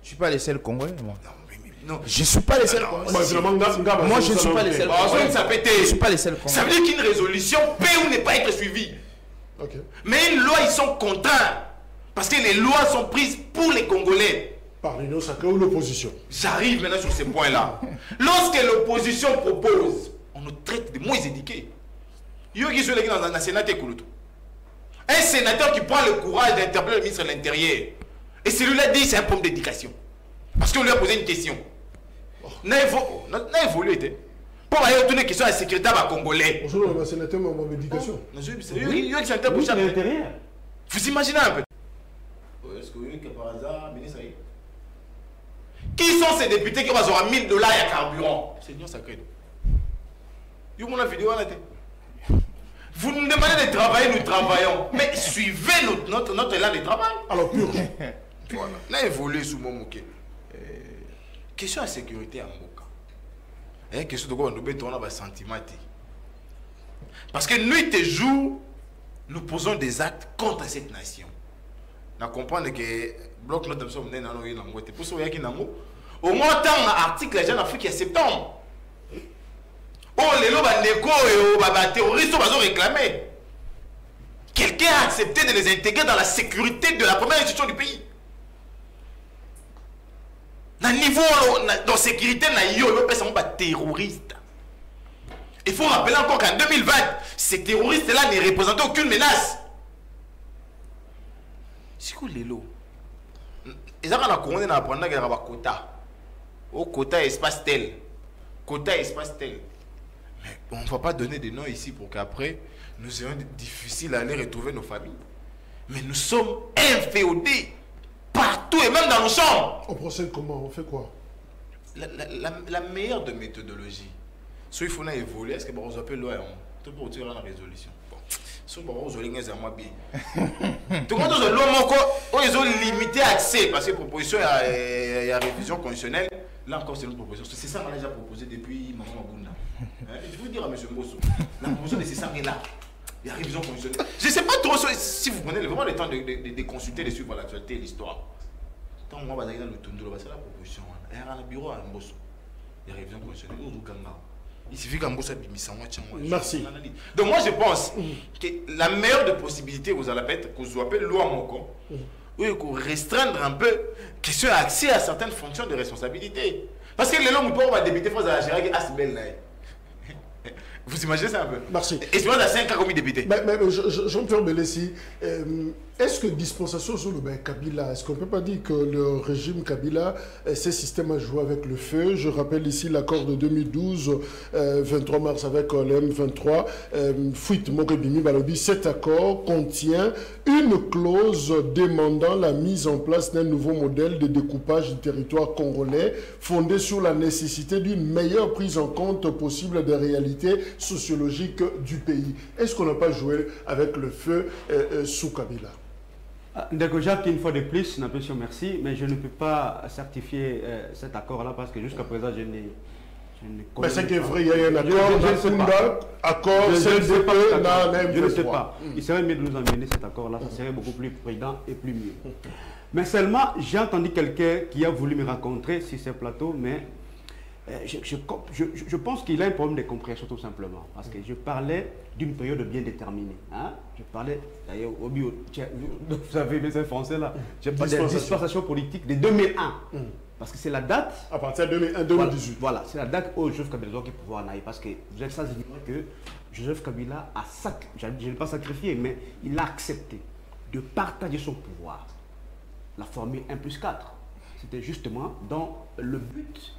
Je suis pas le seul Congolais, moi. Non, je suis pas le seul Congolais. Moi, je ne suis pas le seul Congolais. Je suis pas le seul Congolais. Ça veut dire qu'une résolution peut ou ne pas être suivie. Okay. Mais une loi, ils sont contraints. Parce que les lois sont prises pour les Congolais. Par l'Union sacrée ou l'opposition. J'arrive maintenant sur ce point-là. Lorsque l'opposition propose, on nous traite de moins éduqués. Il y a qui sont dans un sénateur Kouloutou. Un sénateur qui prend le courage d'interpeller le ministre de l'Intérieur. Et celui-là dit c'est un problème d'éducation. Parce qu'on lui a posé une question. N'a évolué. Pour aller retourner une question à la sécurité congolais. Bonjour, le sénateur m'a d'éducation. Oui, l'Intérieur. Vous imaginez un peu. Est-ce que par hasard, ministre, qui sont ces députés qui vont avoir $1000 à carburant? C'est l'Union sacrée. Vous nous demandez de travailler, nous travaillons. Mais suivez notre élan de travail. Alors, purge. Voilà. Là, évolué sous mon moquet. Question de sécurité en Moka. Question de quoi on doit tourner un sentiment. Parce que nuit et jour, nous posons des actes contre cette nation. Nous comprenons que bloc notre option n'est pas pour ça qu'il y a au moins tant article les gens d'Afrique en septembre. Oh les lois négo et terroristes ont réclamé. Quelqu'un a accepté de les intégrer dans la sécurité de la première institution du pays. Dans le niveau de sécurité, il y a des terroristes. Il faut rappeler encore qu'en 2020, ces terroristes-là ne représentaient aucune menace. C'est quoi les lots? Ils ont appris à apprendre qu'il y a un quota. Au quota espace tel. Quota espace tel. Mais on ne va pas donner des noms ici pour qu'après, nous ayons difficile à aller retrouver nos familles. Mais nous sommes inféodés partout et même dans nos chambres. On procède comment? On fait quoi? La meilleure de méthodologie. Si il faut évoluer, est-ce que vous appelez loi? Tout pour tirer la résolution. Si vous avez bien. Tout le monde a loi, ils ont limité l'accès parce que proposition il y a révision constitutionnelle. Là encore, c'est notre proposition. C'est ça qu'on a déjà proposé depuis Maman Mabunda. Je veux dire à M. Mbosso, la proposition nécessaire est là. Il y a révision constitutionnelle. Je ne sais pas trop si vous prenez vraiment le temps de consulter, de suivre l'actualité et l'histoire. Tant que moi, je vais dans le Tundolo, c'est la proposition. Il y a un bureau à Mbosso. Il y a révision constitutionnelle. Il suffit qu'un Mbosso bimisse. Merci. Donc moi, je pense que la meilleure des possibilités, vous allez être que vous appelez loi Moko, ou qu'on restreindre un peu question d'accès à certaines fonctions de responsabilité. Parce que les gens qui va débuter face à la Chirac, c'est belle. Vous imaginez ça un peu? Merci. Et c'est moi, 5 ans comme député. Mais Jean-Pierre Belessi, est-ce que dispensation sur le Kabila, est-ce qu'on ne peut pas dire que le régime Kabila, ce système a joué avec le feu? Je rappelle ici l'accord de 2012, 23 mars avec l'M23, Fuite Morebimi Balobi. Cet accord contient une clause demandant la mise en place d'un nouveau modèle de découpage du territoire congolais fondé sur la nécessité d'une meilleure prise en compte possible des réalités sociologiques du pays. Est-ce qu'on n'a pas joué avec le feu sous Kabila? Ndeko Jacques, une fois de plus, n'apprécions merci, mais je ne peux pas certifier cet accord-là parce que jusqu'à présent, je ne connais pas. Mais c'est que vrai, il y a un accord, je ne sais pas. Il serait mieux de nous emmener cet accord-là, ça serait beaucoup plus prudent et plus mieux. Mais seulement, j'ai entendu quelqu'un qui a voulu me rencontrer sur ce plateau, mais je pense qu'il a un problème de compréhension tout simplement. Parce que je parlais d'une période bien déterminée. Hein? Je parlais, d'ailleurs, vous savez, mes français là, je parlais de dispensation politique de 2001. Parce que c'est la date. À partir de 2018. Voilà, c'est la date où Joseph Kabila doit pouvoir en aller. Parce que vous êtes sans ignorer que Joseph Kabila a sacrifié, je ne vais pas sacrifier, mais il a accepté de partager son pouvoir. La formule 1+4. C'était justement dans le but.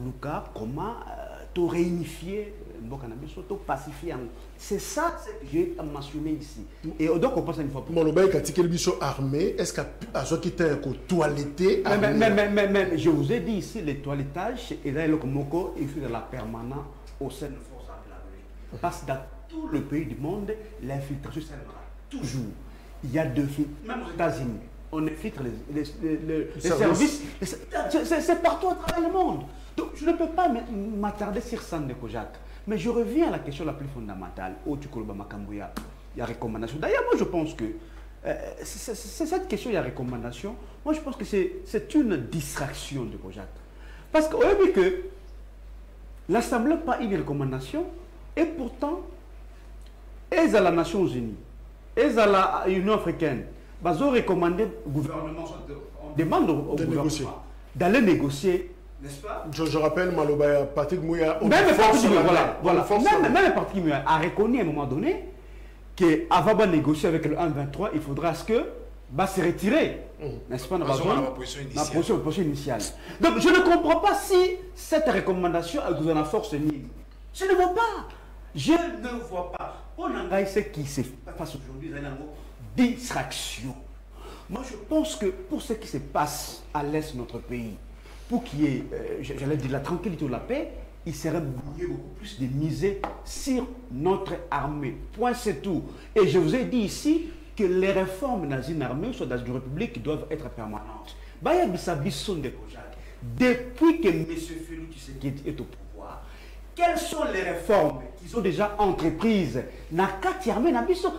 Luka, comment to réunifier mboka na biso, to pacifier. C'est ça que j'ai mentionné ici. Et donc on passe une fois. Mon lobby quand il biso armé, est-ce qu'à ce qui était un toiletté? Mais je vous ai dit ici, le toilettage et là le Komoko il fait de la permanence au sein de forces armées. Parce que dans tout le pays du monde, l'infiltration c'est toujours. Il y a deux films, même aux États-Unis, on infiltre les services. C'est partout à travers le monde. Donc je ne peux pas m'attarder sur Sandé Kojak. Mais je reviens à la question la plus fondamentale. Au Tukoloba Makambouya, il y a recommandation. D'ailleurs, moi je pense que c'est cette question, il y a recommandation. Moi je pense que c'est une distraction de Kojak. Parce qu'on a vu que l'Assemblée n'a pas une recommandation et pourtant, ils à la Nations Unies, ils à l'Union africaine, ils ont recommandé au gouvernement, on demande au gouvernement d'aller négocier. N'est-ce pas? Je rappelle, Malobaya, Patrick Mouya, même le Parti Mouya a reconnu à un moment donné qu'avant de négocier avec le 1-23, il faudra que va se retirer. N'est-ce pas? Dans la position initiale. Donc je ne comprends pas si cette recommandation a gouverné force ni. Je ne vois pas. Je ne vois pas. On a ce qui se passe aujourd'hui, c'est une distraction. Moi je pense que pour ce qui se passe à l'est de notre pays, pour qu'il y ait, j'allais dire, la tranquillité ou la paix, il serait mieux beaucoup plus de miser sur notre armée. Point, c'est tout. Et je vous ai dit ici que les réformes dans une armée, soit dans une république, doivent être permanentes. Depuis que M. Félou Tshisekedi est au pouvoir, quelles sont les réformes qu'ils ont déjà entreprises?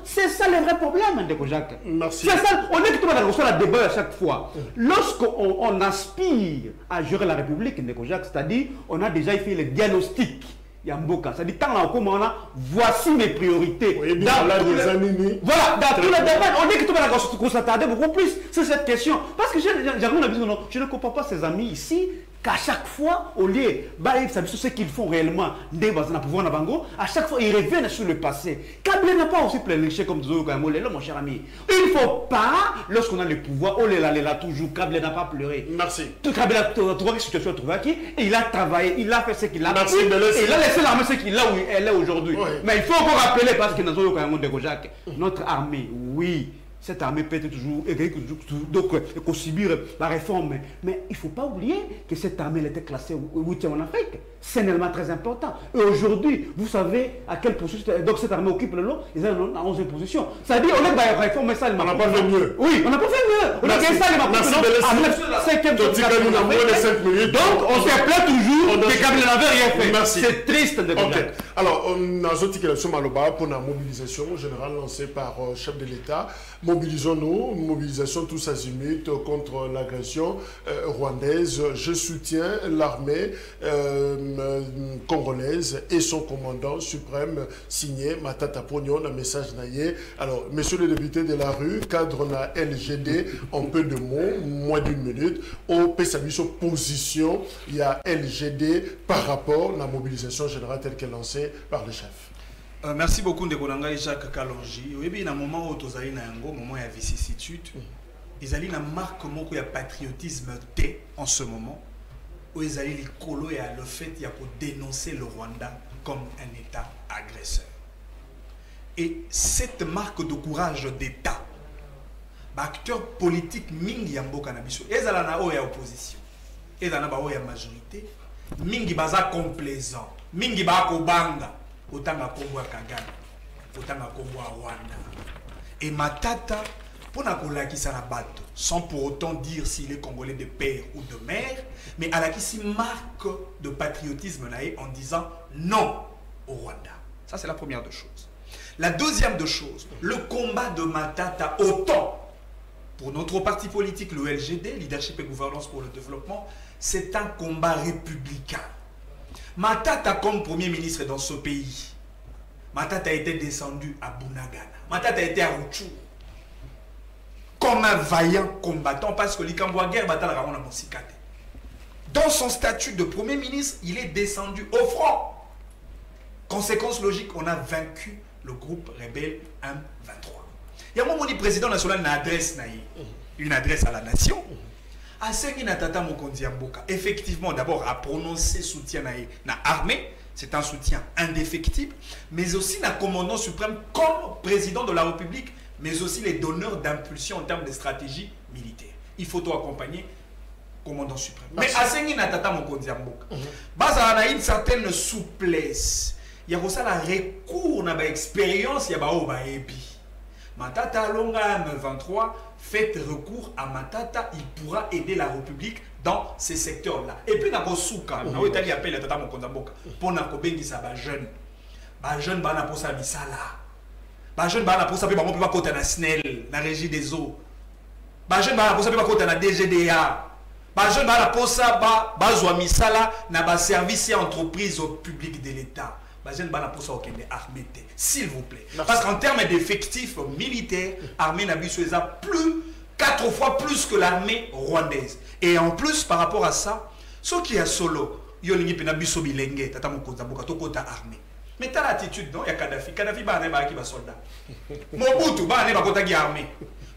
C'est ça le vrai problème, de Kojak. Merci. C'est ça, on est dans le débat à chaque fois. Lorsqu'on aspire à gérer la République, de Kojak, c'est-à-dire, on a déjà fait le diagnostic. Yamboka, c'est-à-dire, voici mes priorités. Oui, voilà, dans tout le débat, on est qu'on s'attarder beaucoup plus sur cette question. Parce que je ne comprends pas ces amis ici qu'à chaque fois, au lieu de ce qu'ils font réellement, à chaque fois, ils reviennent sur le passé. Kabila n'a pas aussi pléniché comme Zoyo Kamolelo, mon cher ami. Il ne faut pas, lorsqu'on a le pouvoir, on est là toujours, Kabila n'a pas pleuré. Merci. Kabila a trouvé une situation à trouver et il a travaillé, il a fait ce qu'il a fait. Et il a laissé l'armée ce qu'il a où elle est aujourd'hui. Oui. Mais il faut encore rappeler, parce que dans Zoyo Kamolelo de Kojak, notre armée, oui. Cette armée peut être toujours donc subir la réforme. Mais il ne faut pas oublier que cette armée elle était classée 8e en Afrique. C'est également très important. Et aujourd'hui, vous savez à quelle position donc cette armée occupe le lot. Ils sont en 11e position. Ça dit, on a réformé ça. On n'a pas fait mieux. Oui, on n'a pas fait mieux. On a gagné ça, donc, on se plaint toujours que Kabila n'avait rien fait. C'est triste de okay. Alors, on a une élection Maloba pour la mobilisation générale lancée par le chef de l'État. Mobilisons-nous, mobilisation tous azimuts contre l'agression rwandaise. Je soutiens l'armée congolaise et son commandant suprême signé Matata Pognon, un message naïe. Alors, monsieur le député de la rue, cadre na LGD, en peu de mots, moins d'une minute, au PSABISO position, il y a LGD par rapport à la mobilisation générale telle qu'elle est lancée par le chef. Merci beaucoup Ndekonanga et Jacques Kalonji. Oui, il y a un moment où tu as un moment de vicissitude. Il y a une marque de patriotisme en ce moment. Où il y a le fait de dénoncer le Rwanda comme un État agresseur. Et cette marque de courage d'État, acteurs politiques mingi yambo cannabis, ils ont na opposition, ils ont na majorité, mingi baza complaisant, mingi ba ko banga. Autant à Congo à Kagame, autant à Congo à Rwanda. Et Matata, pour n'a qui la batte, sans pour autant dire s'il est congolais de père ou de mère, mais à la qui s'y marque de patriotisme en disant non au Rwanda. Ça, c'est la première des choses. La deuxième des choses, le combat de Matata, autant pour notre parti politique, le LGD, Leadership et Gouvernance pour le Développement, c'est un combat républicain. Matata, comme premier ministre dans ce pays, Matata a été descendu à Bunagana. Matata a été à Rutshuru comme un vaillant combattant parce que l'Ikambwa guerre batala Ramona Monsikate. Dans son statut de premier ministre, il est descendu au front. Conséquence logique, on a vaincu le groupe rebelle M23. Il y a un moment où le président national a une adresse à la nation. Effectivement, d'abord, à prononcer soutien à l'armée, c'est un soutien indéfectible, mais aussi le commandant suprême comme président de la République, mais aussi les donneurs d'impulsion en termes de stratégie militaire. Il faut accompagner le commandant suprême. Merci. Mais à Sengi Natata Mokonzi Mboka, Baza a une certaine souplesse. Il y a aussi la recours à l'expérience, il y a Baebi. Matata Longa M23, faites recours à Matata, il pourra aider la République dans ces secteurs-là. Et puis, dans le souka, on a appelé Tata Mokonzi Mboka pour que ça va jeune. Les jeunes bana pour ça bisala. Les jeunes bana pour ça peut pas côté na SNEL, la régie des eaux. Les jeunes bana pour ça peut pas côté na DGDA. Les jeunes bana pour ça bazwa misala na ba service et entreprise au public de l'État. Les jeunes bana pour ça au armée, s'il vous plaît. Parce qu'en termes d'effectifs militaires, l'armée n'a plus 4 fois plus que l'armée rwandaise. Et en plus, par rapport à ça, ce qui est solo, yolingi pena biso bilenge tata mokonza boka to kota armée. Mais t'as l'attitude, non? Il y a Kadhafi. Kadhafi, il y a un soldat. Mobutu, il y a un armée.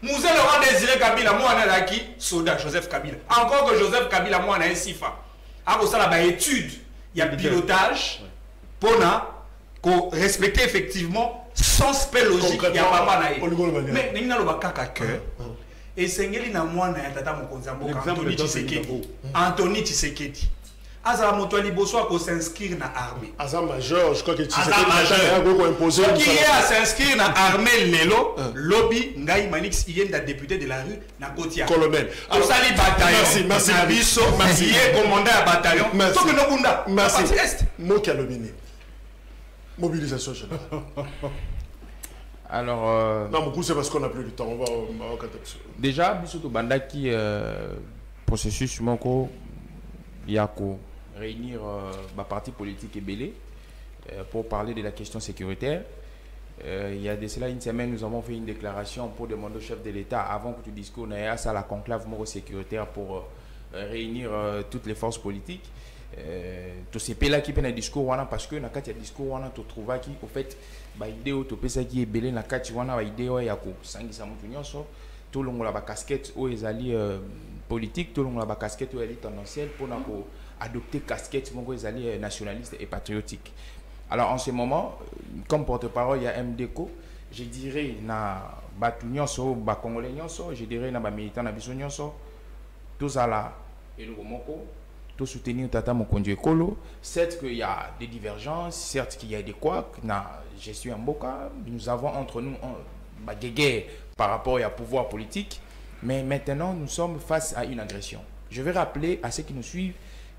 Moussa Laurent Désiré Kabila, moi, il y a un soldat, Joseph Kabila. Encore que Joseph Kabila, moi, il y a un SIFA. Alors, ça, il y a une étude, il y a pilotage pour respecter effectivement sans spell logique. Il y a pas mal. Mais il y a un cœur. Et c'est un Anthony Tshisekedi. Azala Motoali Bosso a s'inscrire dans l'armée. Azala major, je crois que tu sais qui est à s'inscrire dans l'armée Lelo, lobby, Ngaï Manix, il est député de la rue, na Kotia. Colonel. Osali bataillon. Merci. Abisso, il est commandant à bataillon. Merci. Merci. Moki Alobini. Mobilisation générale. Alors. Non, beaucoup c'est parce qu'on n'a plus du temps. On va déjà, Bissoto Bandaki, processus Moko, Yako. Réunir ma partie politique et Bélé pour parler de la question sécuritaire. Il y a de cela une semaine, nous avons fait une déclaration pour demander au chef de l'État, avant que tu discours, à la conclave sécuritaire pour réunir toutes les forces politiques. Tout ces pays-là qui prennent un discours, parce que dans le discours, tu trouves qui, au fait, l'idée qui est Bélé, dans le l'idée tout le monde a la casquette où ils allaient politique, tout le monde a la casquette où ils allaient tendancielle pour adopter casquette ils allaient nationaliste et patriotique. Alors en ce moment, comme porte-parole, il y a MDECO, je dirais na Batunyoso, Congolais je dirais na militants na Bisonyoso, tous à la et le Moko, tout soutenir Tata Mokonzi Ekolo. Certes qu'il y a des divergences, certes qu'il y a des couacs, je suis en Mboka, nous avons entre nous des guerres par rapport au pouvoir politique, mais maintenant nous sommes face à une agression. Je vais rappeler à ceux qui nous suivent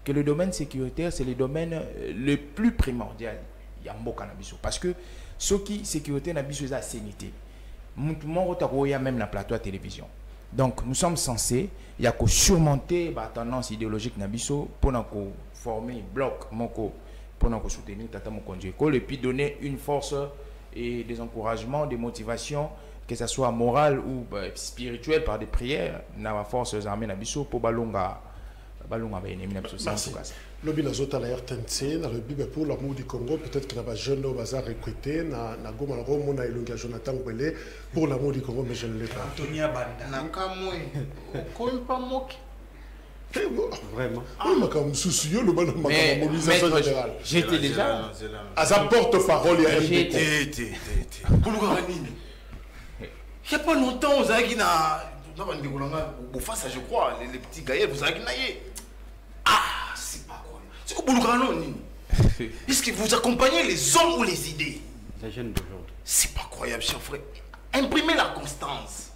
que le domaine sécuritaire, c'est le domaine le plus primordial. Il y a Mboka Nabiso. Parce que ce qui sécurité Nabiso, c'est la sanité. Nous même la plateau à télévision. Donc nous sommes censés, il y a que surmonter la tendance idéologique Nabiso pour former un bloc pour soutenir Tata Mokonzi Ekolo et puis donner une force et des encouragements, des motivations, que ce soit morale ou spirituelle par des prières, dans la force des armées Nabiso pour balonga. Merci. Le Binazot à la RTNC, dans le Bible pour l'amour du Congo, peut-être qu'il y a des jeunes qui vont recruter, na Goma Romo, na Ilunga Jonathan Gwele, pour l'amour du Congo, mais je ne l'ai pas. Antonia Banda. Nakamwe. Kolpa Moki. Vraiment. Oui, mais comme soucieux, le bon mobilisation générale. J'étais déjà. À sa porte-parole, il y a MDECO. Il n'y a pas longtemps, vous avez dit, je crois, les petits gaïels, vous avez dit, ah, c'est pas quoi. C'est quoi Boulou? Est-ce que vous accompagnez les hommes ou les idées? Les jeunes d'aujourd'hui. C'est pas croyable, cher frère. Imprimez la constance.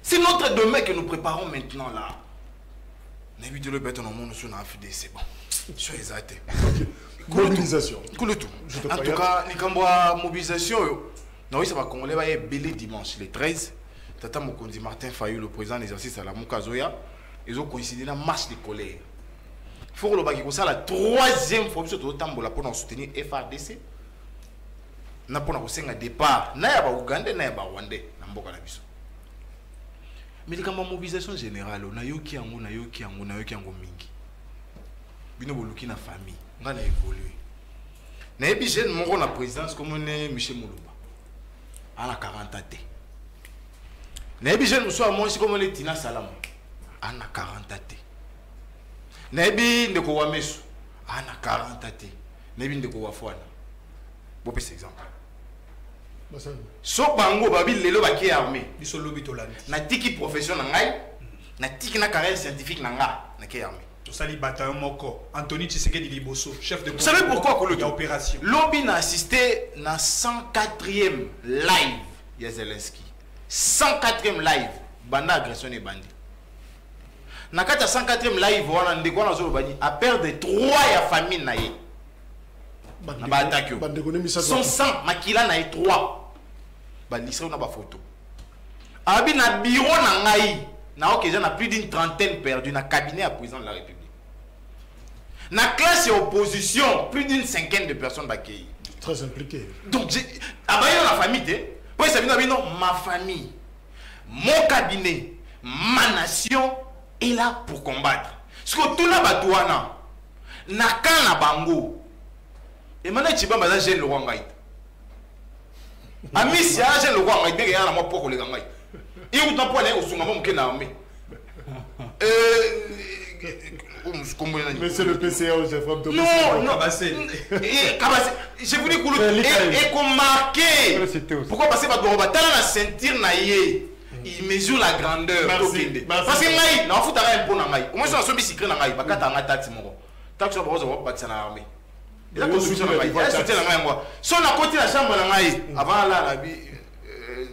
C'est notre demain que nous préparons maintenant là. N'évitez le bête dans le monde, sur la FD, c'est bon. Je suis exalté. Mobilisation. Coule tout. En tout cas, la mobilisation, non, ça va Congolais va y belé dimanche, le 13. Tata Mokonzi Martin Fayou, le président d'exercice à la Moukazoya, ils ont coïncidé dans la marche de colère. Il faut que le Bagiko soit la troisième fois que nous pour soutenir FRDC. Nous avons un départ. Nous avons Ougandais, nous avons Rwandais. Mais la mobilisation générale, nous avons mingi. Nous avons une famille. Nous avons évolué. Nous avons jeune mon la présidence comme Michel Moulumba. À la 40 ans. Nous avons jeune moi comme Tina Salam. À la 40 ans. Nebi ndeko wamesu ana 40 ate Nebi ndeko wafwana. Bon, c'est exemple. Basali. So bango babi lelo baki armée. Biso lobi tolandi. Na tiki profession na ngai, na tiki na carrière scientifique na nga, na ki armée. Tosali bataillon moko. Anthony Tshisekedi Liboso, chef de. Vous savez pourquoi Kolo opération. Lobby n'a assisté na 104e live ya Zelensky. 104e live banda agression et bandi. Na kata 104e live wana ndeko wana zo bani a perdre 3 ya famille na ye. Na ba attaque yo. Son sang makila na ye 3. Ba lisra na ba photo. Abi na bureau na ngai na okeza na plus d'une trentaine perdu na cabinet à président de la République. Na classe et opposition, plus d'une cinquaine de personnes bakei. Très impliqué. Donc, abaye la famille, pour ça, ma famille, mon cabinet, ma nation est là pour combattre. Parce que tout là, batouana, na kana bango, et maintenant, tu vas me dire, le roi ngaï. Ami, si j'ai le roi ngaï, il y a un mot pour les gangaï. Et où t'en prends, au soumamon, qui n'a armé. Mais c'est le PCA où j'ai frappé de non, non, je vous dis et qu'on marque. Pourquoi passer par le bataille la ceinture naïe? Il mesure la grandeur. Parce que naïe, non, faut t'arrêter un peu naïe. Au moins, c'est un somme secret naïe. Pas qu'à t'en taxe mon. Taxe sur le bâtiment armée. Et la construction naïe. Elle soutient la main moi. Si on a côté la chambre naïe, avant là la vie.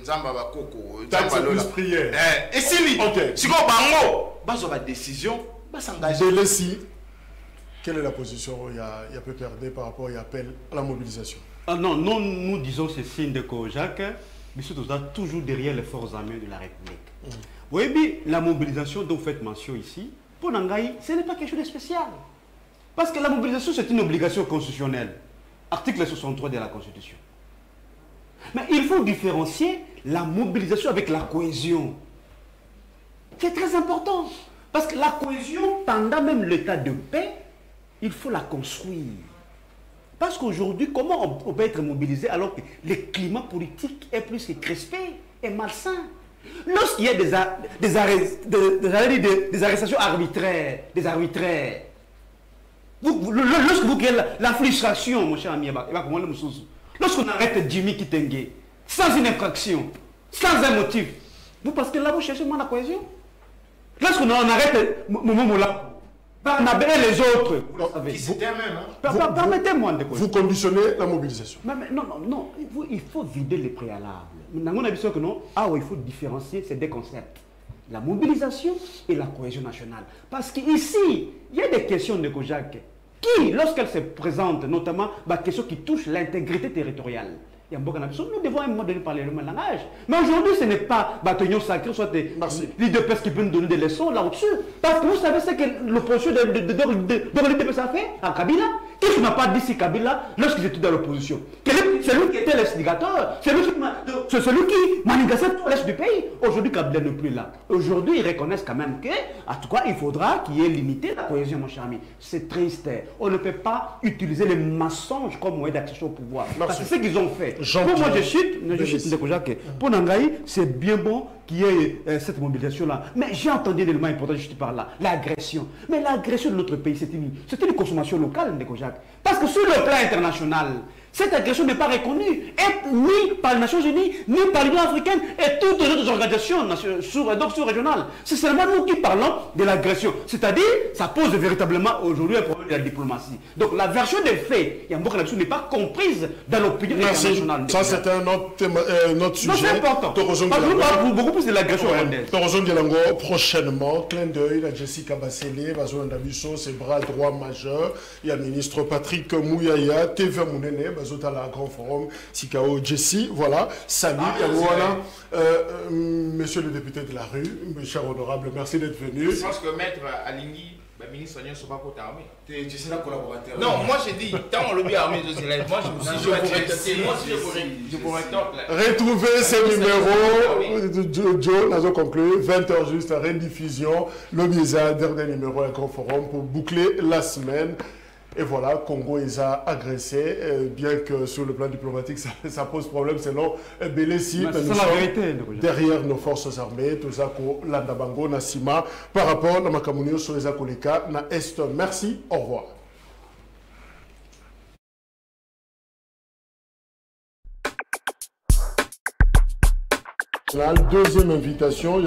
Zamba ba koko. Taxe plus prière. Et si lui, si on bango, base de décision. Délessi, quelle est la position il y a PPRD par rapport à l'appel à la mobilisation? Non, nous disons ceci, Ndeko Jacques, mais surtout toujours derrière les forces armées de la République. Oui, bien, la mobilisation dont vous faites mention ici, pour Nangaï, ce n'est pas quelque chose de spécial. Parce que la mobilisation, c'est une obligation constitutionnelle. Article 63 de la Constitution. Mais il faut différencier la mobilisation avec la cohésion. C'est très important. Parce que la cohésion, pendant même l'état de paix, il faut la construire. Parce qu'aujourd'hui, comment on peut être mobilisé alors que le climat politique est plus que crispé et malsain? Lorsqu'il y a des arrestations arbitraires, lorsque vous créez la frustration, mon cher ami, lorsqu'on arrête Jimmy Kitenge, sans une infraction, sans un motif, vous parce que là, vous cherchez moins la cohésion. Lorsqu'on arrête Momola, les autres, permettez-moi de vous conditionnez la mobilisation. Non, il faut vider les préalables. Mon avis, c'est que non, il faut différencier ces deux concepts. La mobilisation et la cohésion nationale. Parce qu'ici, il y a des questions de Kojak qui, lorsqu'elles se présentent, notamment, des questions qui touchent l'intégrité territoriale. Nous devons à un moment donné parler le même langage. Mais aujourd'hui, ce n'est pas bâtonnier sacré, soit des leaders qui peuvent nous donner des leçons là-dessus. Parce que vous savez ce que l'opposition de l'UDPS a fait à Kabila. Qu'est-ce qu'on n'a pas dit si Kabila, lorsqu'ils étaient dans l'opposition? C'est lui qui était l'instigateur, c'est celui qui manigassait tout l'est du pays. Aujourd'hui, Kabila n'est plus là. Aujourd'hui, ils reconnaissent quand même que, en tout cas, il faudra qu'il y ait limité la cohésion, mon cher ami. C'est triste. On ne peut pas utiliser les mensonges comme moyen d'accession au pouvoir. Parce que c'est ce qu'ils ont fait. Pour moi, je cite pour Nangaï, c'est bien bon qu'il y ait cette mobilisation-là. Mais j'ai entendu l'élément important juste par là, l'agression. Mais l'agression de notre pays, c'est une consommation locale, Ndeko-Jacques. Parce que sur le plan international, cette agression n'est pas reconnue, ni par les Nations Unies, ni par l'Union africaine et toutes les autres organisations sous-régionales. C'est seulement nous qui parlons de l'agression. C'est-à-dire, ça pose véritablement aujourd'hui un problème de la diplomatie. Donc la version des faits, il y a beaucoup d'absolu n'est pas comprise dans l'opinion internationale. Ça, c'est un autre sujet. C'est important. Parce que nous parlons beaucoup plus de l'agression rwandaise. Toroson Dielango, prochainement, clin d'œil, la Jessica Bassélé, Bazo Ndabiso, ses bras droits majeurs. Il y a le ministre Patrick Mouyaya, TV Mounene, Bazota la Grand Forum, Sikao Jessie, voilà. Salut, voilà. Monsieur le député de la rue, mes chers honorables, merci d'être venu. Je pense que Maître Alingui, le ministre Sonia, ne sont pas pour t'armer. Tu sais la collaborateur. Non, moi j'ai dit, tant on lobby armé, moi je pourrais retrouver ces numéros, Joe, nous avons conclu, 20h juste, rediffusion, le Biesa, dernier numéro, un grand forum pour boucler la semaine. Et voilà, Congo les a agressés, bien que sur le plan diplomatique, ça pose problème selon Belessi. Mais nous sommes derrière nos forces armées, tout ça, Landabango, Nassima, par rapport à Makamunio, Soeza Koleka, na Est. Merci, au revoir. Deuxième invitation.